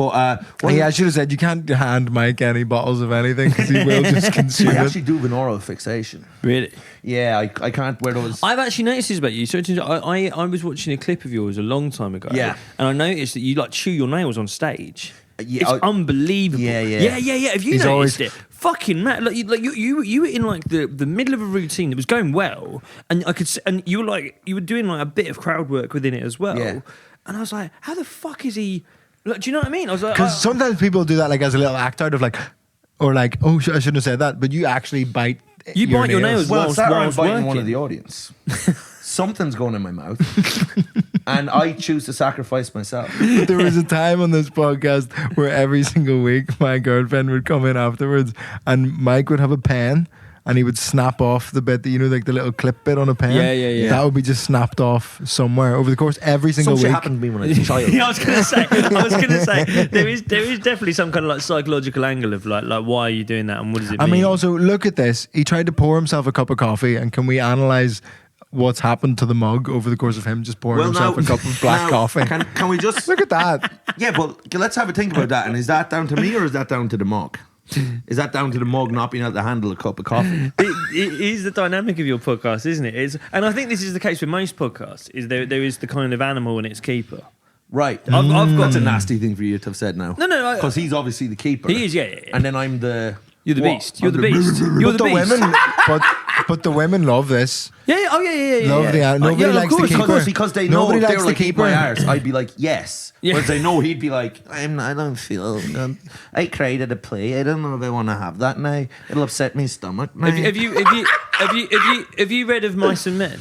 I should have said, you can't hand Mike any bottles of anything because he will just consume I it. actually do have an oral fixation. Really? Yeah, I can't wear those. I've actually noticed this about you. So I was watching a clip of yours a long time ago. Yeah. And I noticed that you like chew your nails on stage. Yeah, it's unbelievable. Yeah. Have you He's noticed it? Fucking mad. Like you were in like the middle of a routine that was going well, and I could, and you were doing like a bit of crowd work within it as well. Yeah. And I was like, how the fuck is he? Like, do you know what I mean? I was like, Because sometimes people do that like as a little act out of like, or like, oh, I shouldn't have said that, but you actually bite. You bite your nails. Well, it's that I'm whilst biting working. one of the audience. Something's going in my mouth, and I choose to sacrifice myself. There was a time on this podcast where every single week my girlfriend would come in afterwards, and Mike would have a pen. And he would snap off the bit that, like the little clip bit on a pen. Yeah. That would be just snapped off somewhere over the course every single Some shit week. happened to me when I was a child. Yeah, I was gonna say there is definitely some kind of like psychological angle of like why are you doing that and what does it mean? I mean, also look at this. He tried to pour himself a cup of coffee, and can we analyze what's happened to the mug over the course of him just pouring himself a cup of black coffee? Can we just Look at that. Yeah, but let's have a think about that. And is that down to me or is that down to the mug? Is that down to the mug not being able to handle a cup of coffee? It is the dynamic of your podcast, isn't it? And I think this is the case with most podcasts. Is there is the kind of animal and its keeper. Right. I've got That's a nasty thing for you to have said now. No. Because he's obviously the keeper. He is, yeah. And then I'm the... You're the what? beast. You're I'm the beast. You're the beast. Women, but But the women love this. Yeah. Oh yeah. Love the nobody likes the keeper because they know nobody if they likes were the like eat my keeper. arse, I'd be like yes. Yeah. Whereas they know he'd be like, I don't feel good. I cried at a play. I don't know if I want to have that now. It'll upset my stomach. Now. Have you read of Mice and Men?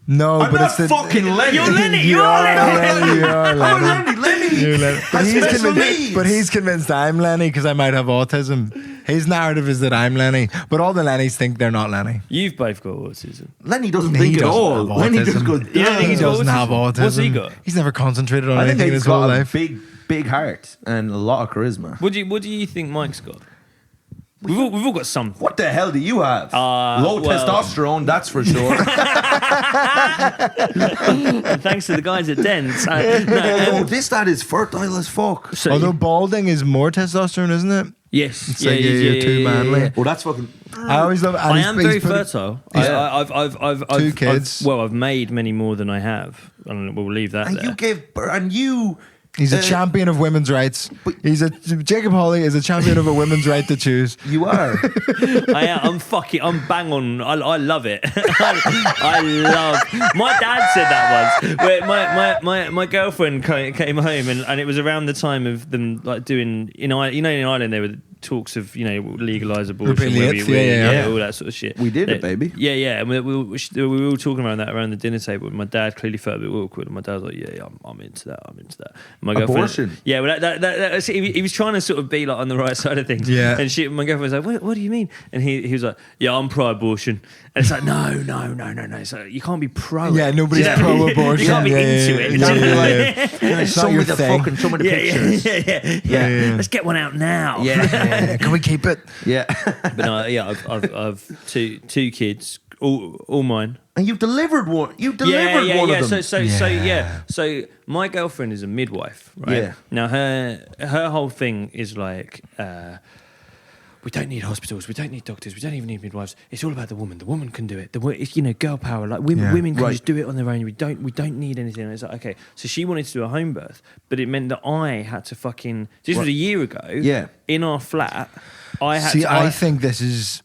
No, I'm but not it's the fucking Lenny. You're Lenny. You are Lenny. You are Oh, Lenny. Lenny. You're Lenny. Has special needs. But he's convinced I'm Lenny because I might have autism. His narrative is that I'm Lenny, but all the Lennys think they're not Lenny. You've both got autism. Lenny doesn't He think at doesn't all. have Lenny autism. just goes. You don't think He he's got doesn't have autism. What's he got? He's never concentrated on I think anything in he's his whole got a life. big heart and a lot of charisma. What do you think Mike's got? We've all got something. What the hell do you have? Low well- testosterone, that's for sure. And thanks to the guys at Dents. This dad is fertile as fuck. So- Although balding is more testosterone, isn't it? yes, It's like you're too manly. Well, that's fucking. I always love. I am very fertile. Yeah. I've Two kids. I've made many more than I have. And we'll leave that And there. you gave birth, and you. He's a champion of women's rights. Jacob Hawley is a champion of a women's right to choose. You are. I'm bang on. I love it. I love. My dad said that once. Where my girlfriend came home and it was around the time of them like doing in Ireland there were talks of legalise abortion, yeah, all that sort of shit. We did it, baby. Yeah. And we were all talking around that around the dinner table. And my dad clearly felt a bit awkward. And my dad was like, "Yeah, I'm into that. I'm into that." And my Abortion. girlfriend, yeah, well, he was trying to sort of be like on the right side of things. Yeah. And my girlfriend was like, "What do you mean?" And he was like, "Yeah, I'm pro-abortion." And it's like, no. It's like, you can't be pro. Yeah, nobody's pro-abortion. You can't be into it. You can't be like, It's not your thing. Show me the pictures. Yeah. Let's get one out now. Yeah. Can we keep it? Yeah. But no, yeah, I've two kids, all mine. And you delivered one. You delivered one of them. So my girlfriend is a midwife, right? Yeah. Now her whole thing is like, we don't need hospitals, we don't need doctors, we don't even need midwives. It's all about the woman. The woman can do it. It's girl power. Like women can just do it on their own. We don't need anything. And it's like, okay. So she wanted to do a home birth, but it meant that I had to fucking. This was a year ago. Yeah. In our flat, I had. I think this is.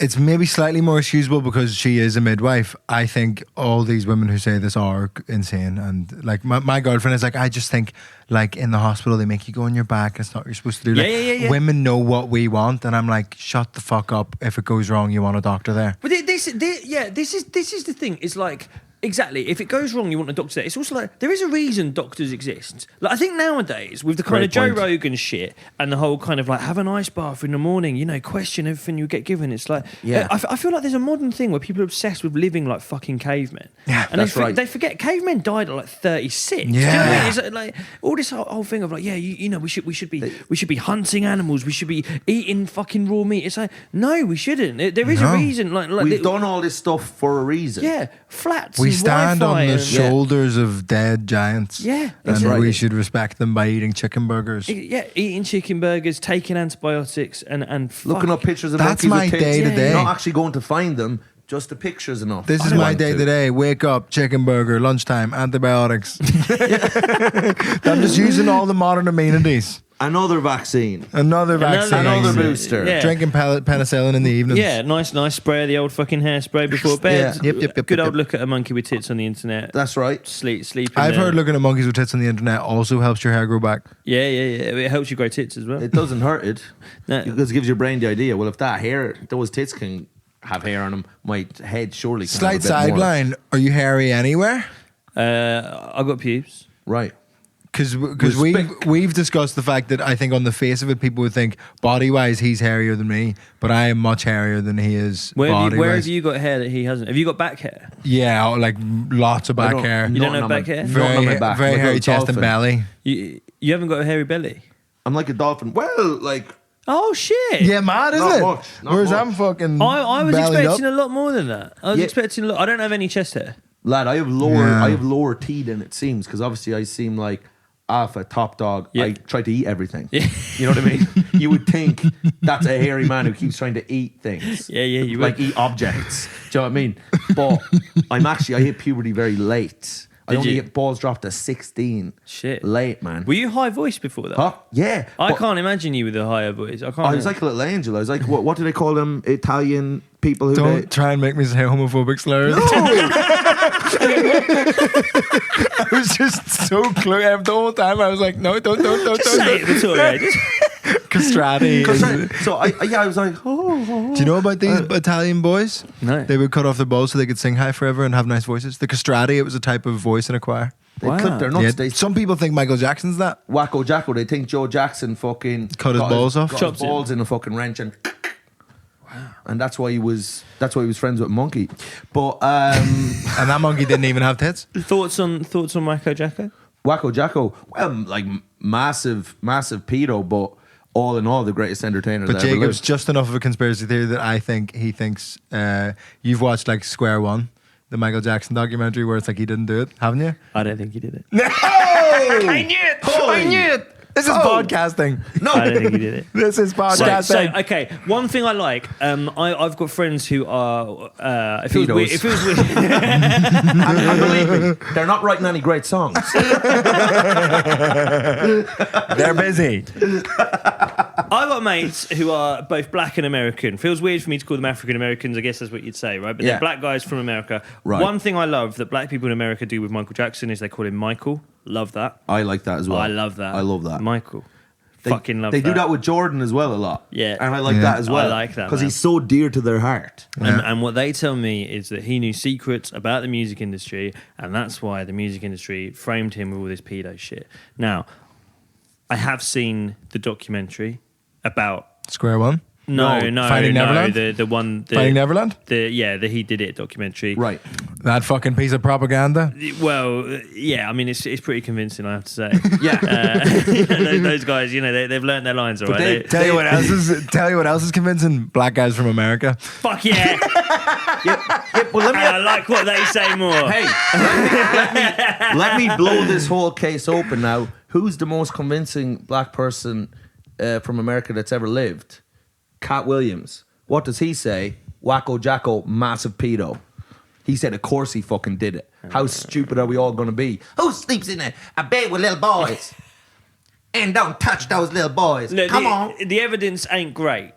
It's maybe slightly more excusable because she is a midwife. I think all these women who say this are insane. And like my girlfriend is like, I just think like in the hospital they make you go on your back. It's not what you're supposed to do. Yeah. Women know what we want, and I'm like, shut the fuck up. If it goes wrong, you want a doctor there. But this is the thing. It's like. Exactly. If it goes wrong, you want a doctor there. It's also like there is a reason doctors exist. Like I think nowadays with the kind of Joe Rogan shit and the whole kind of like have an ice bath in the morning, question everything you get given. It's like I feel like there's a modern thing where people are obsessed with living like fucking cavemen. Yeah, and that's right. They forget cavemen died at like 36. Yeah. Do you know what I mean? It's like all this whole thing of like we should be hunting animals. We should be eating fucking raw meat. It's like no, we shouldn't. There is a reason. Like we've done all this stuff for a reason. Yeah, flats. We stand on the and shoulders of dead giants. Yeah, and exactly. we should respect them by eating chicken burgers. Yeah, eating chicken burgers, taking antibiotics, and looking up pictures of That's monkeys my with tits. day to day. Not actually going to find them, just the pictures enough. This is my day to day. Wake up, chicken burger, lunchtime, antibiotics. I'm just using all the modern amenities. Another vaccine. Another vaccine. Another booster. Yeah. Drinking penicillin in the evenings. Yeah, nice spray of the old fucking hairspray before bed. Yeah. Yep. Good old look at a monkey with tits on the internet. That's right. Sleeping. I've heard looking at monkeys with tits on the internet also helps your hair grow back. Yeah. It helps you grow tits as well. It doesn't hurt it. No. Because it gives your brain the idea, well, if those tits can have hair on them, my head surely can Slight have a bit more. sideline. Are you hairy anywhere? I got pubes. Right. Because Respect. we've discussed the fact that I think on the face of it, people would think body wise he's hairier than me, but I am much hairier than he is. Where body-wise. have you got hair that he hasn't? Have you got back hair? Yeah, like lots of back hair. You don't have back hair? Very, on my back. very Like a hairy chest dolphin. and belly. You haven't got a hairy belly? I'm like a dolphin. Well, like... Oh shit! Yeah, mad, isn't Not it? much, not Whereas much. I'm fucking. I was bellied expecting up. a lot more than that. I was Yeah. expecting a lot. I don't have any chest hair. Lad, I have Yeah. lower T than it seems, because obviously I seem like alpha, top dog. Yeah. I try to eat everything. Yeah. You know what I mean? You would think that's a hairy man who keeps trying to eat things. Yeah, you like would. eat objects. Do you know what I mean? But I hit puberty very late. I Did only you? get balls dropped at 16. Shit. Late, man. Were you high voice before that? Huh? Yeah. I but can't imagine you with a higher voice. I can't. I was like a little angel. I was like, what do they call them? Italian people who Don't try and make me say homophobic slurs. No. I was just so clear the whole time. I was like, no, don't Say it, Vittorio. Just- Castrati. So I was like, oh. Do you know about these Italian boys? No. They would cut off their balls so they could sing high forever and have nice voices. The castrati, it was a type of voice in a choir. They Wow. clip their nuts. Yeah, They some people think Michael Jackson's that. Wacko Jacko. They think Joe Jackson fucking Cut his balls off? got Chopped his balls in a fucking wrench and. And that's why he was friends with Monkey. But And that monkey didn't even have tits. Thoughts on Wacko Jacko? Wacko Jacko, well, like massive pedo, but all in all, the greatest entertainer. But that ever Jacob's lived. just enough of a conspiracy theory that I think he thinks you've watched like Square One, the Michael Jackson documentary where it's like he didn't do it, haven't you? I don't think he did it. I knew it! I knew it! This is podcasting. No, I don't think he did it. This is podcasting. So okay, one thing I like, I've got friends who are, if it was weird, and believe me, they're not writing any great songs. They're busy. I've got mates who are both black and American. Feels weird for me to call them African Americans, I guess that's what you'd say, right? But Yeah. they're black guys from America. Right. One thing I love that black people in America do with Michael Jackson is they call him Michael. Love that. I like that as well. I love that. I love that. Michael. They, Fucking love They that. do that with Jordan as well a lot. Yeah. And I like Yeah. that as well. I like that, because man. he's so dear to their heart. And what they tell me is that he knew secrets about the music industry, and that's why the music industry framed him with all this pedo shit. Now, I have seen the documentary about Square One. no, Finding Neverland? the one Finding Neverland? the He Did It documentary. Right. That fucking piece of propaganda. Well, yeah, I mean it's pretty convincing, I have to say. Yeah. Those guys, you know, they've learned their lines, all right. they- Tell you what else is convincing? Black guys from America. Fuck yeah! Well, let And I like what they say more. Hey, let me blow this whole case open now. Who's the most convincing black person from America that's ever lived? Cat Williams. What does he say? Wacko Jacko, massive pedo. He said, of course he fucking did it. How stupid are we all going to be? Who sleeps in a bed with little boys? And don't touch those little boys. Look, Come on. The evidence ain't great,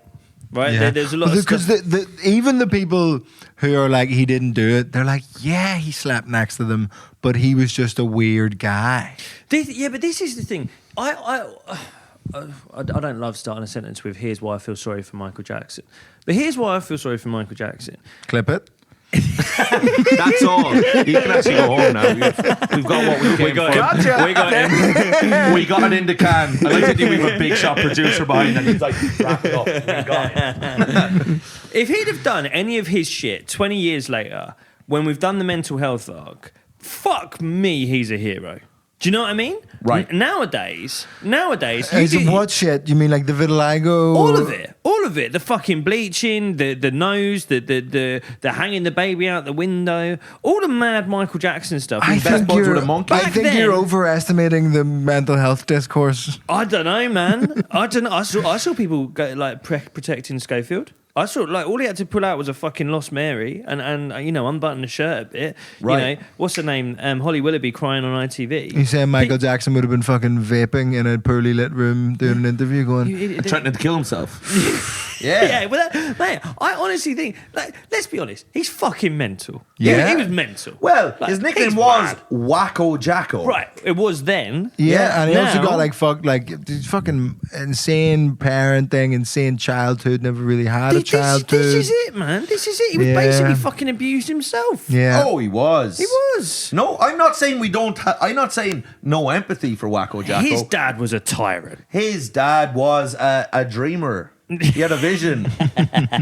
right? Yeah. There's a lot of because stuff. even the people who are like he didn't do it, they're like, yeah, he slept next to them, but he was just a weird guy. But this is the thing. I don't love starting a sentence with "Here's why I feel sorry for Michael Jackson," but here's why I feel sorry for Michael Jackson. Clip it. That's all. You can actually go home now. We've got what we came We got for. it. We got it. We got it in the can. I like to think we have a big shot producer behind and he's like, wrap it up. We got it. If he'd have done any of his shit 20 years later, when we've done the mental health arc, fuck me, he's a hero. Do you know what I mean? Right. Nowadays, As in what shit? You mean like the vitiligo? all of it. The fucking bleaching, the nose, the hanging the baby out the window, all the mad Michael Jackson stuff. I Best think buds you're, with a monkey. I Back think then- you're overestimating the mental health discourse. I don't know, man. I don't know. I saw people go, like protecting Schofield. I saw like all he had to pull out was a fucking Lost Mary and you know unbutton the shirt a bit. Right. You know what's her name? Holly Willoughby crying on ITV. You saying Michael Jackson would have been fucking vaping in a poorly lit room doing an interview going, You idiot. Trying to kill himself. Yeah, but mate, I honestly think, like, let's be honest, he's fucking mental. Yeah. He was mental. Well, Like, his he's nickname was mad. Wacko Jacko. Right. It was then. yeah, and he also Now- got like these fucking insane parenting, insane childhood, never really had a childhood. This is it, man. This is it. He was Yeah. basically fucking abused himself. Yeah. Oh, he was. He was. No, I'm not saying we don't. I'm not saying no empathy for Wacko Jacko. His dad was a tyrant. His dad was a dreamer. He had a vision.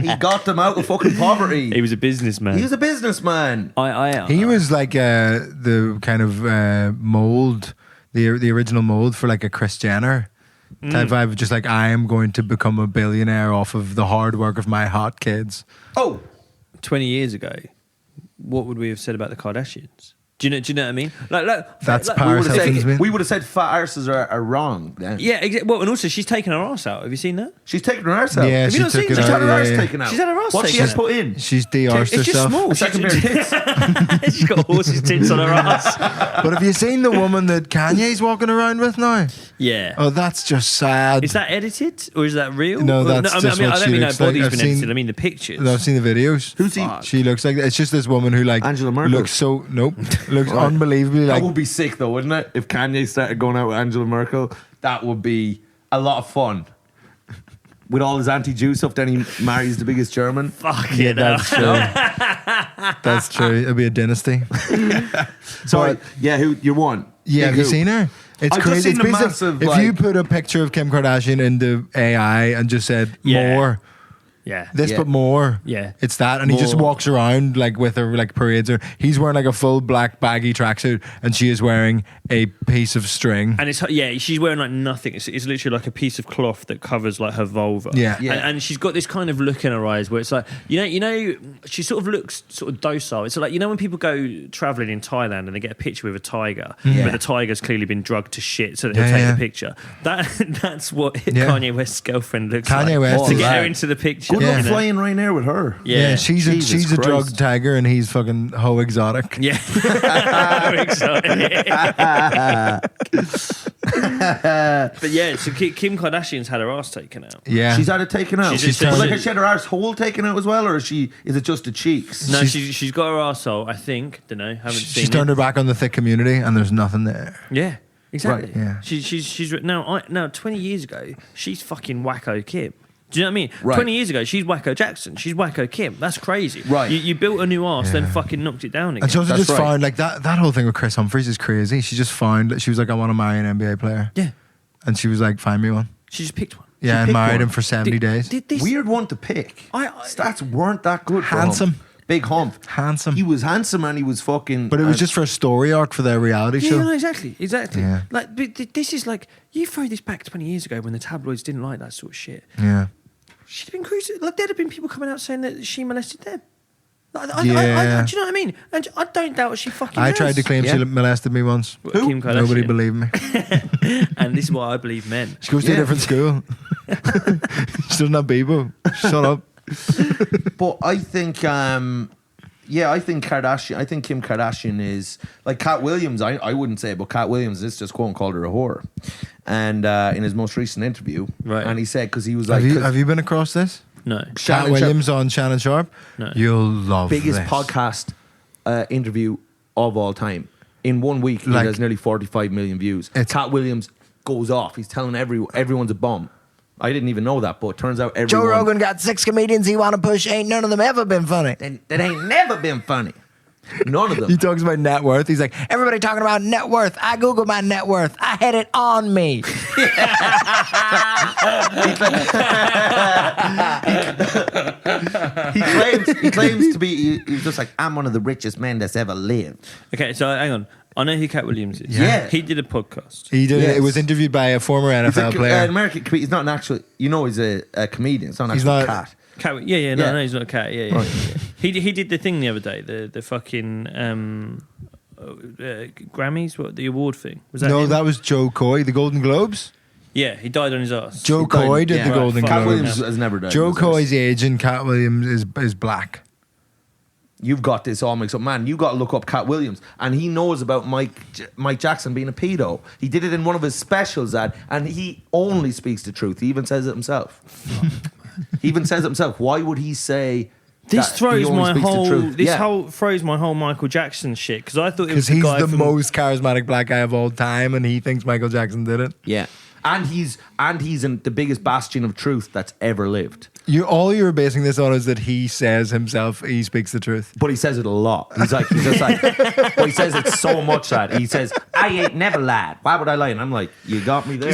He got them out of fucking poverty. He was a businessman. He was a businessman. He was like the kind of mold, the original mold for like a Kris Jenner type vibe, just like I am going to become a billionaire off of the hard work of my hot kids. Oh, 20 years ago, what would we have said about the Kardashians? Do you know what I mean? Like That's like, Paris Hilton's man. we would have said fat arses are wrong. Then. Yeah, well, and also she's taken her arse out. Have you seen that? She's taking her arse out. Yeah, Have she you not took seen it that? She's out. had her Yeah, arse yeah. taken out. She's had her arse What she taken has out. put in? She's de-arsed It's just herself. small. A second pair of tits. She's got horse's tits on her ass. But have you seen the woman that Kanye's walking around with now? Yeah. Oh, that's just sad. Is that edited or is that real? No, that's I just mean, what I don't she mean her looks like. body's I've been seen- edited. I mean the pictures. I've seen the videos. Who's he? She looks like it's just this woman who like Angela Merkel. looks so looks unbelievably That like would be sick though, wouldn't it? If Kanye started going out with Angela Merkel, that would be a lot of fun. With all his anti-Jew stuff, then he marries the biggest German. Fuck yeah, it. that's true. That's true. It'll be a dynasty. Sorry, But- yeah, who you won? Yeah, have you who? seen her? It's I've just crazy. seen It's the basically- massive, if like- you put a picture of Kim Kardashian into AI and just said Yeah. more, Yeah. this Yeah. but more, Yeah. it's that, and he just More. walks around like with her like parades her. He's wearing like a full black baggy tracksuit, and she is wearing a piece of string. And it's she's wearing like nothing. It's literally like a piece of cloth that covers like her vulva. Yeah. Yeah. And she's got this kind of look in her eyes where it's like you know she sort of looks sort of docile. It's like when people go traveling in Thailand and they get a picture with a tiger, Yeah. but the tiger's clearly been drugged to shit, so they'll Yeah, take yeah. the picture. That's what Yeah. Kanye West's girlfriend looks Kanye like West to is get her like- into the picture. Good Yeah. luck you know? flying Ryanair with her. Yeah, she's Jesus a Christ. drug tiger, and he's fucking ho exotic. Yeah. Exciting. But yeah, so Kim Kardashian's had her ass taken out. Yeah, She's had it taken out. She's turned- like, has she had her arse hole taken out as well, or is it just the cheeks? No, she's got her arsehole, I think. Don't know. Haven't seen she's it. turned her back on the thick community, and there's nothing there. Yeah, exactly. Right, yeah. She's now 20 years ago, she's fucking wacko Kim. Do you know what I mean? Right. 20 years ago, she's wacko Jackson. She's wacko Kim. That's crazy. Right. You built a new arse, then Yeah. fucking knocked it down again. And she also That's just right. found like that whole thing with Chris Humphries is crazy. She just found that she was like, I want to marry an NBA player, Yeah, and she was like, find me one. she just picked one. Yeah, and picked married one. him for 70 days. Did this? Weird one to pick. Stats weren't that good. for Handsome. him. Big hump. Handsome. He was handsome and he was fucking. But it was just for a story arc for their reality Yeah, show. no, exactly. Yeah. Like, but this is like you throw this back 20 years ago when the tabloids didn't like that sort of shit. Yeah. She'd have been cruising. Like there'd have been people coming out saying that she molested them. Like, Yeah. do you know what I mean? And I don't doubt she fucking. I has. tried to claim Yeah. she molested me once. Who? Kim Kardashian. Nobody believed me. And this is why I believe men. She goes to a Yeah. different school. She doesn't have Bebo. Shut up. But I think, I think Kim Kardashian is like Cat Williams. I wouldn't say it, but Cat Williams, this just quote called her a whore. And in his most recent interview, Right. and he said because he was like, Have you been across this? No. Cat Shannon Williams on Shannon Sharp? No. You'll love biggest this. podcast interview of all time. In 1 week, Like- it has nearly 45 million views. It's- Cat Williams goes off. He's telling everyone's a bum. I didn't even know that, but it turns out Joe everyone. Rogan got 6 comedians he want to push. Ain't none of them ever been funny. That ain't never been funny. None of them. He talks about net worth. He's like, everybody talking about net worth. I Googled my net worth. I had it on me. He claims to be. He's just like, I'm one of the richest men that's ever lived. Okay, so hang on. I know who Cat Williams is. Yeah. He did a podcast. He did. Yes. It was interviewed by a former He's NFL an player. American comedian. He's not an actual. He's a comedian. It's not an He's actual not- cat. No, Yeah. he's not a cat. Yeah. He did the thing the other day. The fucking Grammys. What the award thing was that? No, him? that was Joe Coy, the Golden Globes. Yeah, he died on his ass. Joe He died- Coy did yeah. the Right, Golden fuck. Cat Globes. Williams has never died. Joe He was Coy's agent, Cat Williams, is black. You've got this all mixed up, man. You got to look up Cat Williams, and he knows about Mike Jackson being a pedo. He did it in one of his specials, and he only speaks the truth. He even says it himself. Why would he say? This that he throws only my speaks the whole. truth? This Yeah. whole throws my whole Michael Jackson shit because I thought it was Because the he's guy the from, most charismatic black guy of all time, and he thinks Michael Jackson did it. Yeah, and he's the biggest bastion of truth that's ever lived. All you're basing this on is that he says himself he speaks the truth. But he says it a lot. He's just like, but he says it so much that he says, "I ain't never lied. Why would I lie?" And I'm like, "You got me there."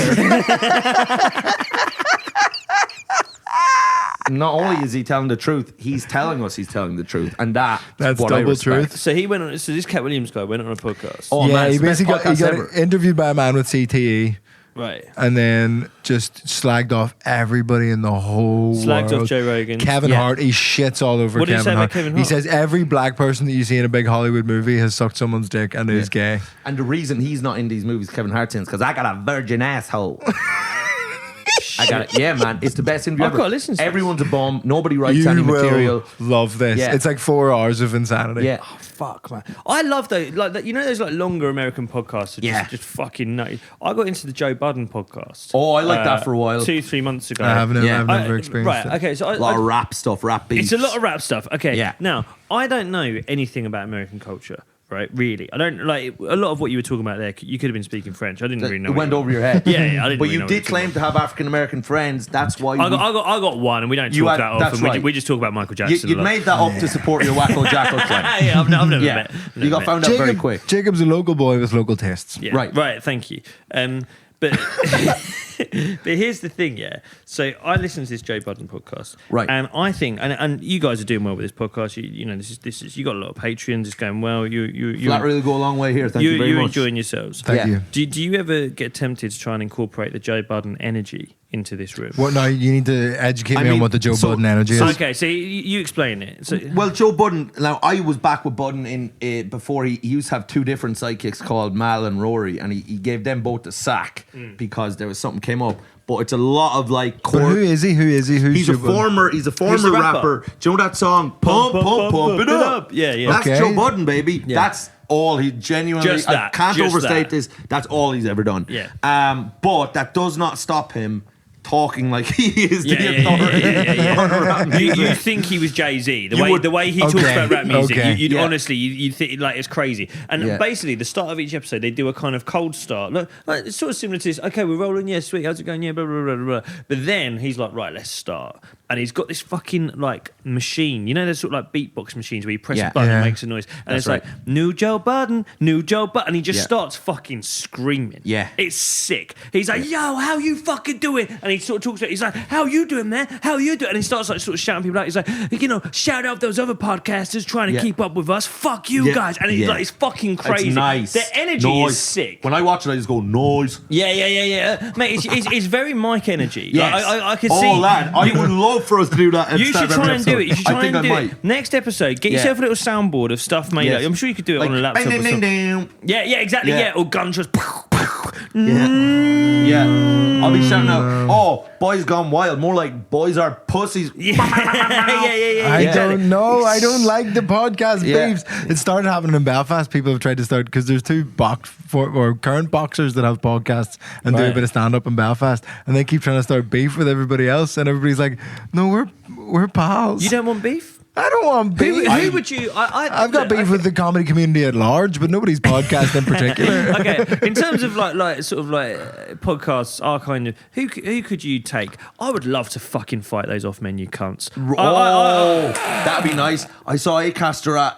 Not only is he telling the truth, he's telling us he's telling the truth, and that's what I double respect. truth. So he went on. So this Cat Williams guy went on a podcast. Oh, yeah, man, he it's the best basically got podcast ever. interviewed by a man with CTE. Right. And then just slagged off everybody in the whole Slagged world. off Joe Rogan. Kevin Yeah. Hart, he shits all over What did he Kevin say about Hart. Kevin He Hart? says every black person that you see in a big Hollywood movie has sucked someone's dick and is gay. And the reason he's not in these movies, Kevin Hart's in, is because I got a virgin asshole. I got it. Yeah, man. It's the best interview I've ever. got to listen to this. Everyone's a bum. Nobody writes You any will material. love this. Yeah. It's like 4 hours of insanity. Yeah. Oh, fuck, man. I love those, like, you know, those like longer American podcasts are just fucking nutty. I got into the Joe Budden podcast. Oh, I liked that for a while. 2-3 months ago. I've Yeah. never experienced Right, it. okay, so A lot of rap stuff, rap beats. it's a lot of rap stuff. Okay, Yeah. now, I don't know anything about American culture, right? Really. I don't, like, a lot of what you were talking about there, you could have been speaking French. I didn't really know. It went over your head. Yeah, I didn't But really you know did what claim to have African American friends. That's why I got one, and we don't talk that that's often. right. We just talk about Michael Jackson. you made that up to support your Wacko Jacko claim. Yeah, I've never Yeah. met. You got found out very quick. Jacob's a local boy with local tastes. Yeah. Right. Thank you. But but here's the thing, yeah. So I listen to this Joe Budden podcast, Right. And I think, and you guys are doing well with this podcast. You know, this is you got a lot of Patreons. It's going well. That really go a long way here. Thank you very you're much. enjoying yourselves. Thank Yeah. you. Do you ever get tempted to try and incorporate the Joe Budden energy into this room? What now? You need to educate me on what the Joe so- Budden energy is. Okay, so you explain it. So, Well, Joe Budden. Now, I was back with Budden in before he used to have two different sidekicks called Mal and Rory, and he gave them both the sack because there was something came up. But it's a lot of like. But who is he? Who's He's Joe a Budden? former. He's a former the rapper. Do you know that song? Pump it up. Yeah. That's Okay. Joe Budden, baby. Yeah. That's all he genuinely. Just I that, can't just overstate that. this. That's all he's ever done. Yeah. But that does not stop him talking like he is the Yeah. authority on rap You music. think he was Jay-Z You would- the way he talks Okay, about rap music, okay. you'd Yeah. honestly you'd think like it's crazy. And Yeah. basically the start of each episode they do a kind of cold start. Look, like, it's sort of similar to this. Okay, we're rolling, yeah, sweet, how's it going? Yeah, blah blah blah blah. But then he's like, right, let's start. And he's got this fucking like machine. You know, there's sort of like beatbox machines where you press Yeah. a button and Yeah. it makes a noise. And That's it's like, new Joe Budden, new Joe Budden. And he just Yeah. starts fucking screaming. Yeah. It's sick. He's like, yo, how you fucking doing? And he sort of talks to it. He's like, how you doing, man? How you doing? And he starts like sort of shouting people out. He's like, you know, shout out those other podcasters trying to Yeah. keep up with us. Fuck you Yeah. guys. And he's Yeah. like, it's fucking crazy. It's nice. The energy Noise. is sick. When I watch it, I just go noise. Yeah. Mate, it's very Mike energy. Yes. Like, I can oh, see. lad, I would love for us to do that. At You the start should of every try and do episode. it. You should I try think and do I it. might. Next episode, get Yeah. yourself a little soundboard of stuff made Yes. up. I'm sure you could do it Like, on a laptop. bang, or ding, something. ding, ding. Yeah, exactly. Yeah. Yeah, or gunshots. Yeah. I'll be shouting out, oh, boys gone wild. More like boys are pussies. Yeah. I Yeah. don't know. I don't like the podcast Yeah. beefs. It started happening in Belfast. People have tried to start because there's two current boxers that have podcasts and do a Right. bit of stand up in Belfast, and they keep trying to start beef with everybody else, and everybody's like, "No, we're pals." You don't want beef? I don't want beef. Who would you? I've got beef with the comedy community at large, but nobody's podcast in particular. Okay, in terms of like sort of like podcasts are kind of who could you take? I would love to fucking fight those off menu cunts. Oh, that'd be nice. I saw Acaster at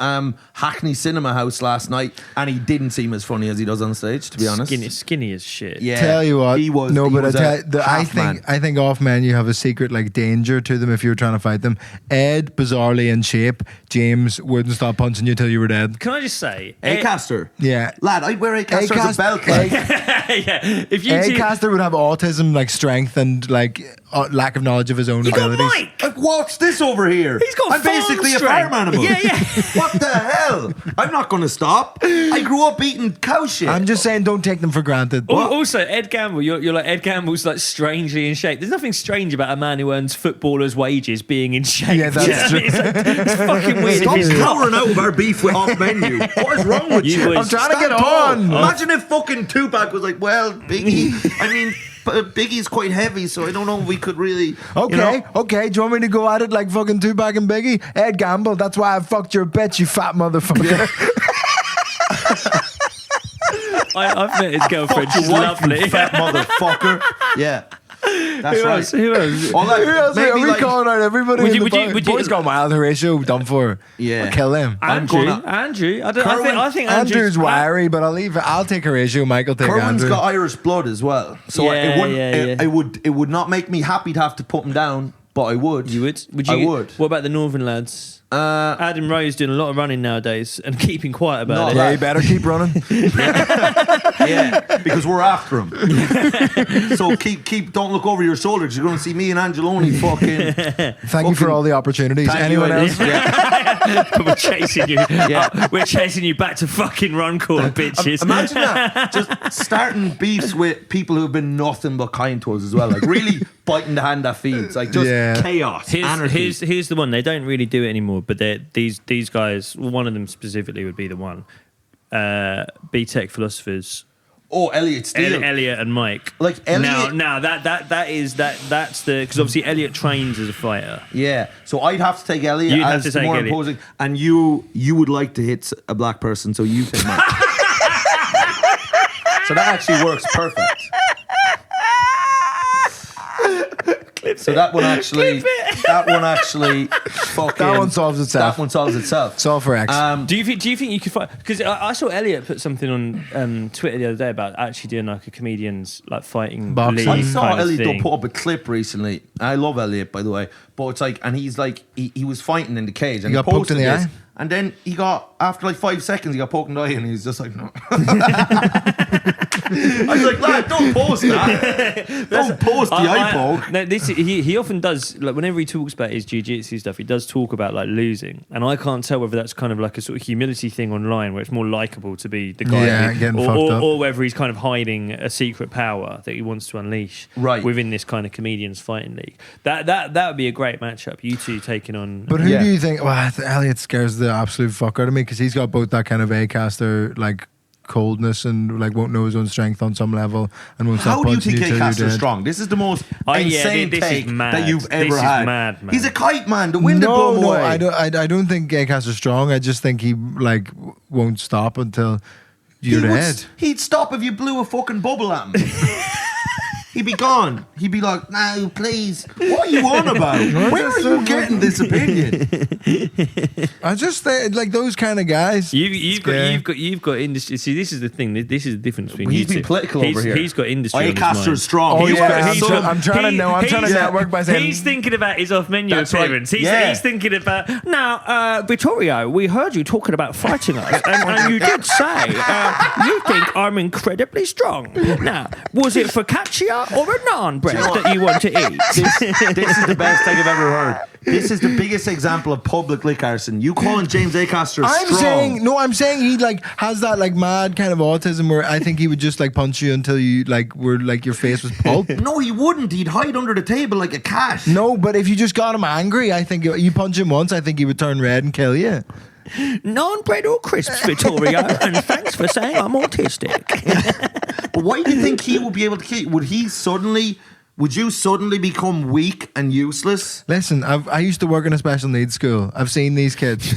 Hackney Cinema House last night, and he didn't seem as funny as he does on stage. To be honest, skinny as shit. Yeah, Tell you what, he was. no, he but was I think off menu have a secret like danger to them if you're trying to fight them. Ed, bizarrely in shape, James wouldn't stop punching you till you were dead. Can I just say, Acaster. Yeah, Lad, I'd wear Acaster as a belt. Like. yeah, if you two, Acaster would have autism, like strength and like lack of knowledge of his own you got abilities. Mike. Like, what's this over here? He's got I'm basically a farm farm animal. strength. Yeah. What the hell? I'm not going to stop. I grew up eating cow shit. I'm just saying, don't take them for granted. Also, Ed Gamble, you're like Ed Gamble's like strangely in shape. There's nothing strange about a man who earns footballers' wages being in shape. Yeah, that's You know what I mean? It's fucking weird. Stop if he's not. cowering out of our beef with off menu. What is wrong with You you? boys- I'm trying to Stand get tall. on. Imagine if fucking Tupac was like, well, Biggie, I mean, Biggie's quite heavy, so I don't know if we could really. Okay, You know, okay. Do you want me to go at it like fucking Tupac and Biggie? Ed Gamble, that's why I fucked your bitch, you fat motherfucker. I've met his girlfriend. fuck She's your wife, lovely. you fat motherfucker. Yeah. That's right. Who else? Or like, Who else are maybe we like, calling out everybody? Would in you- the would you- bar? would you- Boys Gone Wild, Horatio, done for. Yeah. I'll kill him. Andrew. gonna- Andrew. I Kerwin- think Andrew's wiry, but I'll take Horatio. Michael take Kerwin's Andrew. got Irish blood as well, so Yeah, it wouldn't. yeah. It would not make me happy to have to put him down, but I would. You would? Would you? I would. What about the Northern lads? Adam Rowe's doing a lot of running nowadays and keeping quiet about Not it. Yeah, you better keep running. Yeah, Yeah, because we're after him. So don't look over your shoulder because you're going to see me and Angelone fucking. Thank you for all the opportunities. Anyone else? We're chasing you. Yeah. We're chasing you back to fucking Runcorn, bitches. Imagine that. Just starting beefs with people who've been nothing but kind to us as well. Like really biting the hand that feeds. Like just chaos. Here's the one. They don't really do it anymore, but these guys, one of them specifically would be the one. B-Tech philosophers. Oh, Elliot Steele. Elliot and Mike. Like Elliot. Now that's the because obviously Elliot trains as a fighter. Yeah. So I'd have to take Elliot. You'd as have to take more Elliot. imposing, and you would like to hit a black person, so you take Mike. So that actually works perfect. So that one actually, fucking. That one solves itself. That one solves itself. Solve for X. Do you think you could fight? Because I saw Elliot put something on Twitter the other day about actually doing like a comedian's like fighting Boxing. league I saw kind of Elliot thing. put up a clip recently. I love Elliot, by the way, but it's like, and he's like, he was fighting in the cage, and He got poked in the eye? and then he got after like 5 seconds, he got poked in the eye, and he was just like, no. I was like, lad, don't post that. Don't post the eye poke. No, he often does, like whenever he talks about his jiu-jitsu stuff, he does talk about like losing, and I can't tell whether that's kind of like a sort of humility thing online where it's more likable to be the guy, getting fucked up. or whether he's kind of hiding a secret power that he wants to unleash within this kind of comedians fighting league. That would be a great matchup. You two taking on. But who do you think? Well, Elliot scares the absolute fuck out of me because he's got both that kind of A-caster like coldness and like won't know his own strength on some level and won't stop How do you punching think till you're Acaster's dead. strong? This is the most insane this take is mad. that you've ever This is had. mad, man. He's a kite man. The wind will blow him away. I don't think Acaster's strong. I just think he like won't stop until you're dead. He'd stop if you blew a fucking bubble at him. He'd be gone. He'd be like, no, please. What are you on about? Where are you getting this opinion? I just think like those kind of guys. You've got industry. See, this is the thing. This is the difference between He's you been two. political over here. He's got industry. on his Acaster's mind. strong. Oh, He's yeah, got I'm trying to network by saying He's thinking about his off-menu That's right. appearance. Yeah. He's thinking about now, Vittorio. We heard you talking about fighting us, and you did say you think I'm incredibly strong. Now, was it focaccia or a naan bread that you want to eat? This is the best thing I've ever heard. This is the biggest example of public lick arson. You calling James Acaster strong? I'm saying he like has that like mad kind of autism where I think he would just like punch you until you like were like your face was pulp. No, he wouldn't. He'd hide under the table like a cat. No, but if you just got him angry, I think you punch him once, I think he would turn red and kill you. Naan bread or crisps, Vittorio, and thanks for saying I'm autistic. But why do you think he would be able to kill? Would you suddenly become weak and useless? Listen, I used to work in a special needs school. I've seen these kids.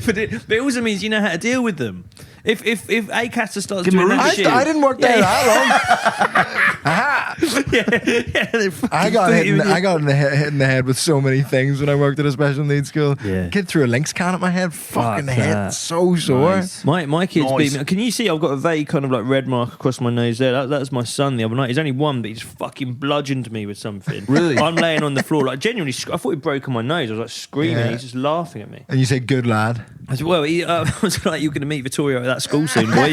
but it also means you know how to deal with them. If Acaster starts Give him doing a that reach. shit, I didn't work there that long. Aha! I got hit in the head with so many things when I worked at a special needs school. Yeah. Kid threw a Lynx can at my head. Fucking Fuck head that. so sore. Nice. My kids Nice. beat me. Can you see I've got a vague kind of like red mark across my nose there? That's my son the other night. He's only one, but he just fucking bludgeoned me with something. Really? I'm laying on the floor, like genuinely. I thought he'd broken my nose. I was like screaming. Yeah. He's just laughing at me. And you say, good lad. I said, well, I was like, you're going to meet Vittorio at that school soon, boy.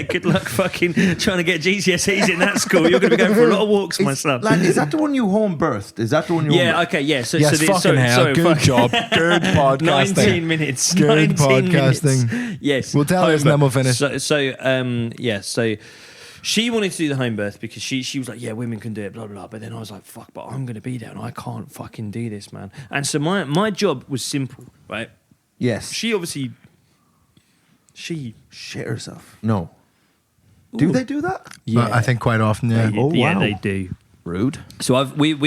Good luck fucking trying to get GCSEs in that school. You're going to be going for a lot of walks, my son. Lad, is that the one you home birthed? Is that the one you Yeah, home okay, yeah. So, Yes, so fucking sorry, hell. sorry, Good job. Good podcasting. 19 minutes. Good 19 podcasting. Minutes. Yes. We'll tell this and then we'll finish. So she wanted to do the home birth because she was like, yeah, women can do it, blah, blah, blah. But then I was like, fuck, but I'm going to be there and I can't fucking do this, man. And so my job was simple, right? Yes. She obviously... shit herself. No. Do they do that? But I think quite often, yeah. Oh, Yeah, wow. they do. Rude. So we've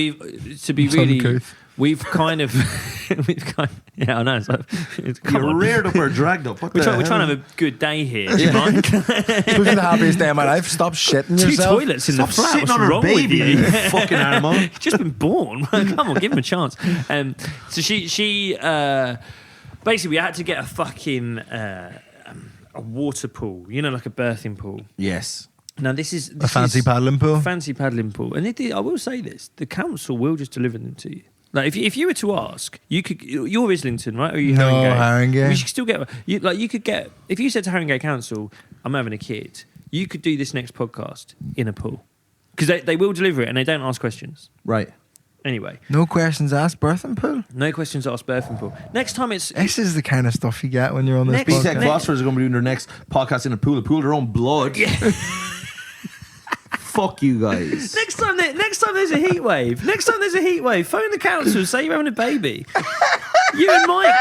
to be It's really... uncouth. We've kind of... yeah, I know. It's come You're on. reared up or dragged up. What We're the trying hell? to have a good day here. Do you mind? This was the happiest day of my life. Stop shitting Two yourself. toilets in the Stop flat. sitting What's on her wrong baby, with you? you fucking animal. You've just been born. Come on, give him a chance. So she basically we had to get a fucking a water pool. You know, like a birthing pool. Yes. Now this is A fancy paddling pool. Fancy paddling pool, and I will say this: the council will just deliver them to you. Like if you were to ask, you're Islington, right? Or are you No, Haringey? Haringey. You should still get you could get if you said to Haringey Council, I'm having a kid. You could do this next podcast in a pool because they will deliver it and they don't ask questions. Right. Anyway, No questions asked, birthing pool. no questions asked, birthing pool. Next time it's This is the kind of stuff you get when you're on this Next- BTEC podcast. philosophers are going to be doing their next podcast in a pool of their own blood. Yeah. Fuck you guys. Next time there's a heat wave. Phone the council. Say you're having a baby. You and Mike,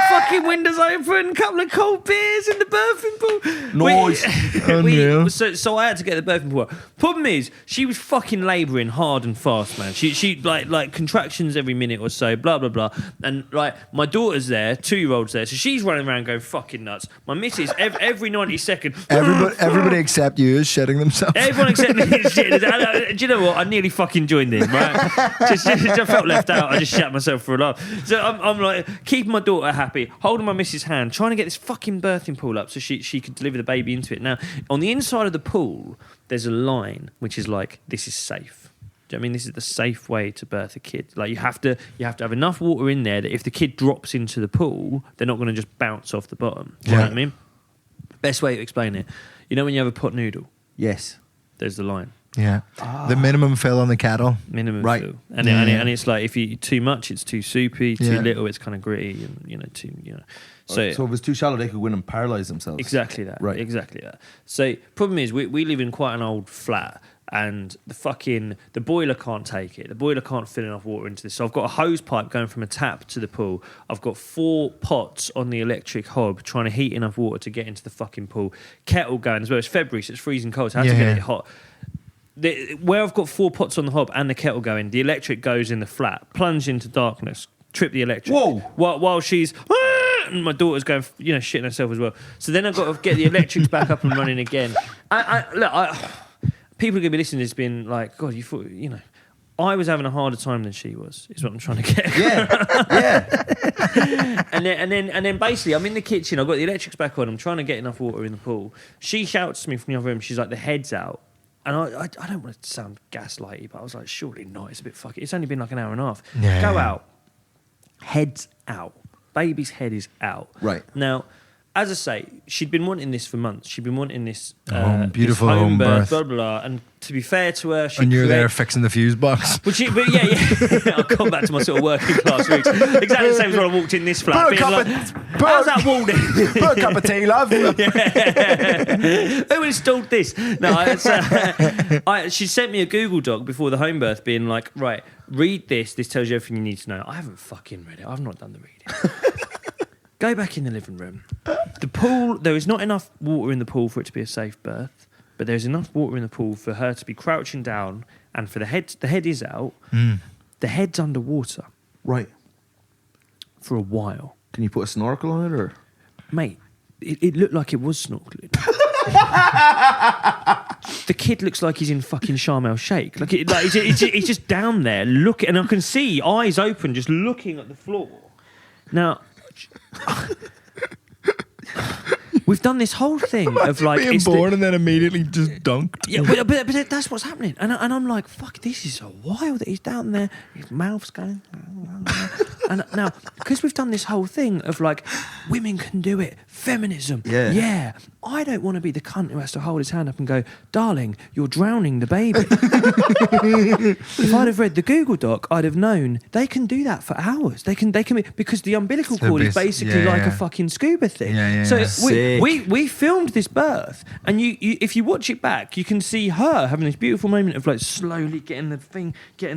fucking windows open, couple of cold beers in the birthing pool. Nice. Unreal. So I had to get the birthing pool out. Problem is, she was fucking labouring hard and fast, man. She like contractions every minute or so, blah blah blah. And like my daughter's there, 2-year-old's there, so she's running around going fucking nuts. My missus every 90 seconds. Everybody except you is shedding themselves. Everyone except me is shit. Do you know what? I nearly fucking joined in, right? just I felt left out. I just shat myself for a laugh. So I'm like keeping my daughter happy, holding my missus' hand, trying to get this fucking birthing pool up so she could deliver the baby into it. Now, on the inside of the pool, there's a line which is like, this is safe. Do you know what I mean? This is the safe way to birth a kid. Like you have to have enough water in there that if the kid drops into the pool, they're not going to just bounce off the bottom. Do you know what I mean? Best way to explain it. You know when you have a pot noodle? Yes. There's the line. Yeah. The minimum fill on the kettle. Minimum Right. fill. And it's like if you eat too much, it's too soupy. Too Yeah. little, it's kind of gritty. And So if it was too shallow, they could win and paralyze themselves. exactly that. Right. Exactly that. So problem is, we live in quite an old flat, and the boiler can't take it. The boiler can't fill enough water into this. So I've got a hose pipe going from a tap to the pool. I've got 4 pots on the electric hob trying to heat enough water to get into the fucking pool. Kettle going as well. It's February, so it's freezing cold. So I have to get it hot. Where I've got 4 pots on the hob and the kettle going, the electric goes in the flat, plunge into darkness, trip the electric. Whoa! While she's... and my daughter's going, shitting herself as well. So then I've got to get the electrics back up and running again. People are going to be listening to this being like, God, you thought, I was having a harder time than she was, is what I'm trying to get. Yeah. and then basically I'm in the kitchen, I've got the electrics back on, I'm trying to get enough water in the pool. She shouts to me from the other room, she's like, the head's out. And I don't want to sound gaslighty, but I was like, surely not, it's a bit fucking, it's only been like an hour and a half. Yeah. Go out. Head's out. Baby's head is out. Right. Now, as I say, she'd been wanting this for months. She'd been wanting this beautiful this home birth. blah, blah, blah. And to be fair to her, And you're there fixing the fuse box. But yeah. I'll come back to my sort of working class roots. Exactly the same as when I walked in this flat. Being like, how's that wall then? Put a cup of tea, love. Who installed this? No, she sent me a Google Doc before the home birth being like, right, read this. This tells you everything you need to know. I haven't fucking read it. I've not done the reading. Go back in the living room. The pool, there is not enough water in the pool for it to be a safe birth, but there's enough water in the pool for her to be crouching down and for the head is out. The head's underwater Right. for a while. Can you put a snorkel on it or? Mate, it looked like it was snorkeling. The kid looks like he's in fucking Sharm el Sheikh. He's just down there looking, and I can see eyes open, just looking at the floor. Now, we've done this whole thing of like Being born and then immediately just dunked. Yeah, but that's what's happening, and I'm like, fuck, this is so wild that he's down there, his mouth's going, and now because we've done this whole thing of like, women can do it, feminism, yeah. I don't want to be the cunt who has to hold his hand up and go, darling, you're drowning the baby. If I'd have read the Google Doc, I'd have known they can do that for hours. They can be, because the umbilical cord is basically like a fucking scuba thing. So we filmed this birth, and you if you watch it back, you can see her having this beautiful moment of like slowly getting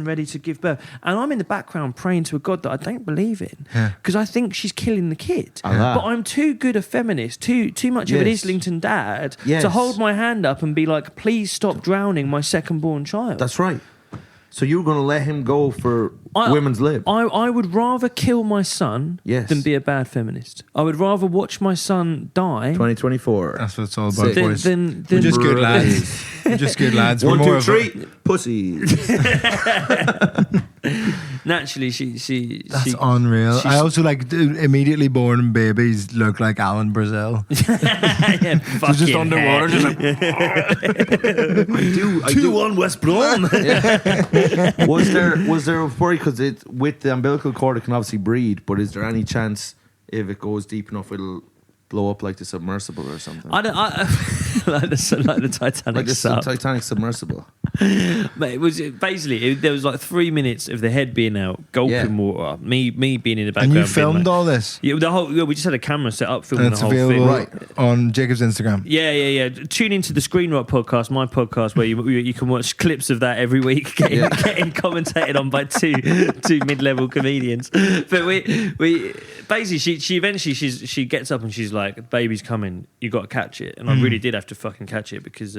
ready to give birth, and I'm in the background praying to a God that I don't believe in, because I think she's killing the kid. But I'm too good a feminist, too much of an Islington dad to hold my hand up and be like, please stop drowning my second born child. That's right. So you were going to let him go for women's lib? I would rather kill my son than be a bad feminist. I would rather watch my son die. 2024. That's what it's all about, boys. We're just good lads. We're just good lads. 1, We're more 2, of 3, pussies. naturally, That's unreal. I also like immediately born babies look like Alan Brazil. Yeah, So just underwater, just like I do. 2-1 West Brom. Was there a worry because with the umbilical cord it can obviously breathe, but is there any chance if it goes deep enough it'll blow up like the submersible or something? I like the Titanic. Like the sub. Titanic submersible. But it was basically there was like 3 minutes of the head being out, gulping water. Me being in the background. And you filmed all this? Yeah, we just had a camera set up filming That's the whole available thing. on Jacob's Instagram. Yeah. Tune into the Screen Rot podcast, my podcast, where you can watch clips of that every week, getting commentated on by two mid-level comedians. But we basically she eventually she gets up and she's like, "Baby's coming, you got to catch it." And I really did have to fucking catch it because.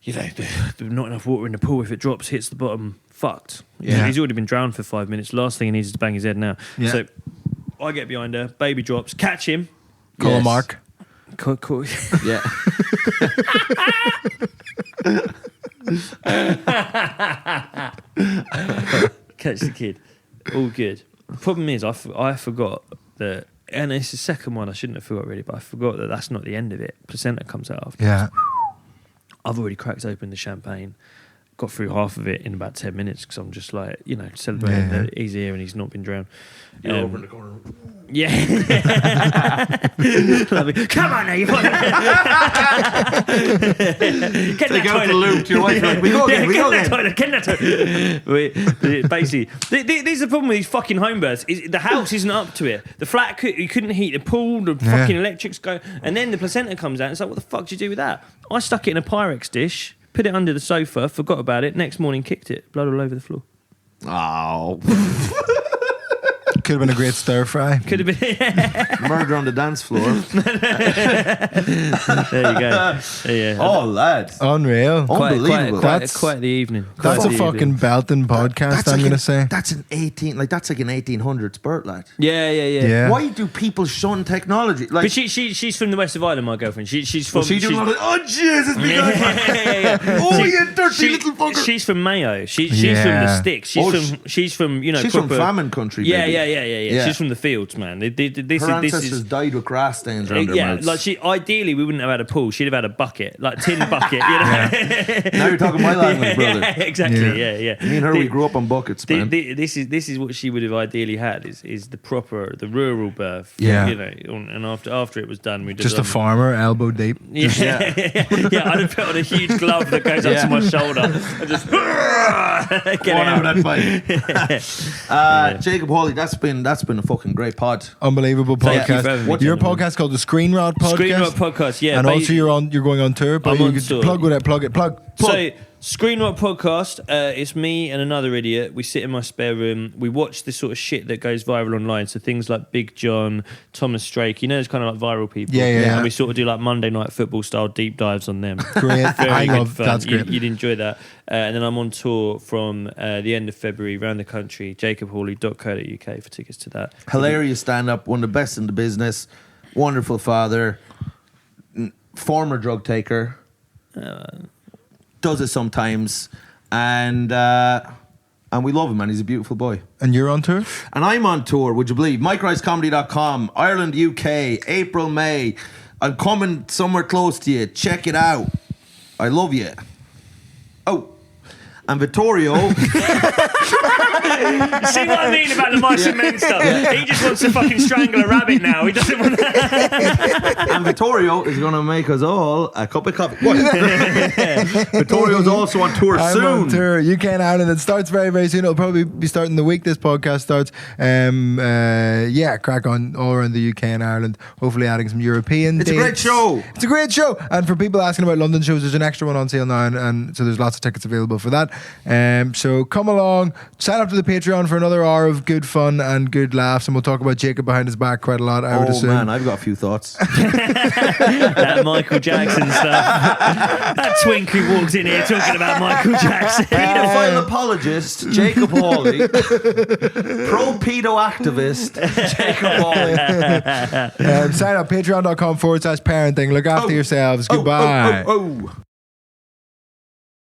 There's not enough water in the pool. If it drops, hits the bottom, fucked. Yeah. He's already been drowned for 5 minutes. Last thing he needs is to bang his head now. Yeah. So I get behind her, baby drops, catch him. Call him Mark. Cool. Yeah. Catch the kid. All good. The problem is, I forgot that, and it's the second one I shouldn't have forgot really, but I forgot that that's not the end of it. Placenta comes out after. Yeah. I've already cracked open the champagne, got through half of it in about 10 minutes because I'm just like, celebrating that he's here and he's not been drowned. You're over in the corner. Yeah. Come on now, you fucking. Get Take that out the toilet. loop to your wife. Like, we go again. Get that toilet. Basically, this is the problem with these fucking home births. The house isn't up to it. The flat, you couldn't heat the pool. The fucking electrics go, and then the placenta comes out. And it's like, what the fuck do you do with that? I stuck it in a Pyrex dish, put it under the sofa, forgot about it. Next morning, kicked it, blood all over the floor. Oh. Could have been a great stir fry. Could have been. Murder on the dance floor. There you go. Yeah. Oh, lads. Unreal. Unbelievable. Quite the evening. That's a fucking belting podcast, I'm going to say. That's an 1800s birth, lad. Yeah. Why do people shun technology? Like, But she's from the west of Ireland, my girlfriend. She's from. she doing all the, oh, Jesus, me yeah. Oh, you dirty little fucker. She's from Mayo. She's from the sticks. She's from She's proper, from famine country. Yeah. baby. Yeah. She's from the fields, man. Her ancestors died with grass stains around their mouths. like ideally we wouldn't have had a pool. She'd have had a bucket, like tin bucket. You know? Now you're talking my language, brother. Yeah, exactly. Yeah. Me and her, we grew up on buckets, man. This is what she would have ideally had is the rural birth. Yeah. And after it was done, we Just a farmer, elbow deep. Yeah, I'd have put on a huge glove that goes up to my shoulder and just get out out. of that fight. Jacob Hawley, that's been a fucking great pod. Unbelievable Thank you for having podcast. me, Your gentlemen. podcast called the Screen Rot Podcast. Screen Rot Podcast, yeah. And also you're going on tour, but I'm you on could tour. plug with it. Plug. So, Screen Rot Podcast, it's me and another idiot. We sit in my spare room. We watch the sort of shit that goes viral online. So things like Big John, Thomas Strake. It's kind of like viral people. Yeah. And we sort of do like Monday Night Football style deep dives on them. Great. I good love fun. that's great. You'd enjoy that. And then I'm on tour from the end of February around the country. jacobhawley.co.uk for tickets to that. Hilarious stand-up, one of the best in the business. Wonderful father, former drug taker. Does it sometimes, and we love him, man. He's a beautiful boy. And you're on tour? And I'm on tour, would you believe? MikeRiceComedy.com, Ireland, UK, April, May. I'm coming somewhere close to you. Check it out. I love you. Oh, and Vittorio. See what I mean about the mice and men stuff? He just wants to fucking strangle a rabbit now. He doesn't want that. And Vittorio is going to make us all a cup of coffee. What? Vittorio's also on tour I'm soon. on tour, UK and Ireland. It starts very, very soon. It'll probably be starting the week this podcast starts. Crack on all around the UK and Ireland. Hopefully adding some European It's dates. a great show. It's a great show. And for people asking about London shows, there's an extra one on sale now, and so there's lots of tickets available for that. So come along, sign up to the Patreon for another hour of good fun and good laughs, and we'll talk about Jacob behind his back quite a lot, I would assume. Man, I've got a few thoughts. That Michael Jackson stuff. That twink who walks in here talking about Michael Jackson. Pedophile apologist, Jacob Hawley. Pro-pedo activist, Jacob Hawley. Sign up, patreon.com/parenting. Look after yourselves. Goodbye. Oh.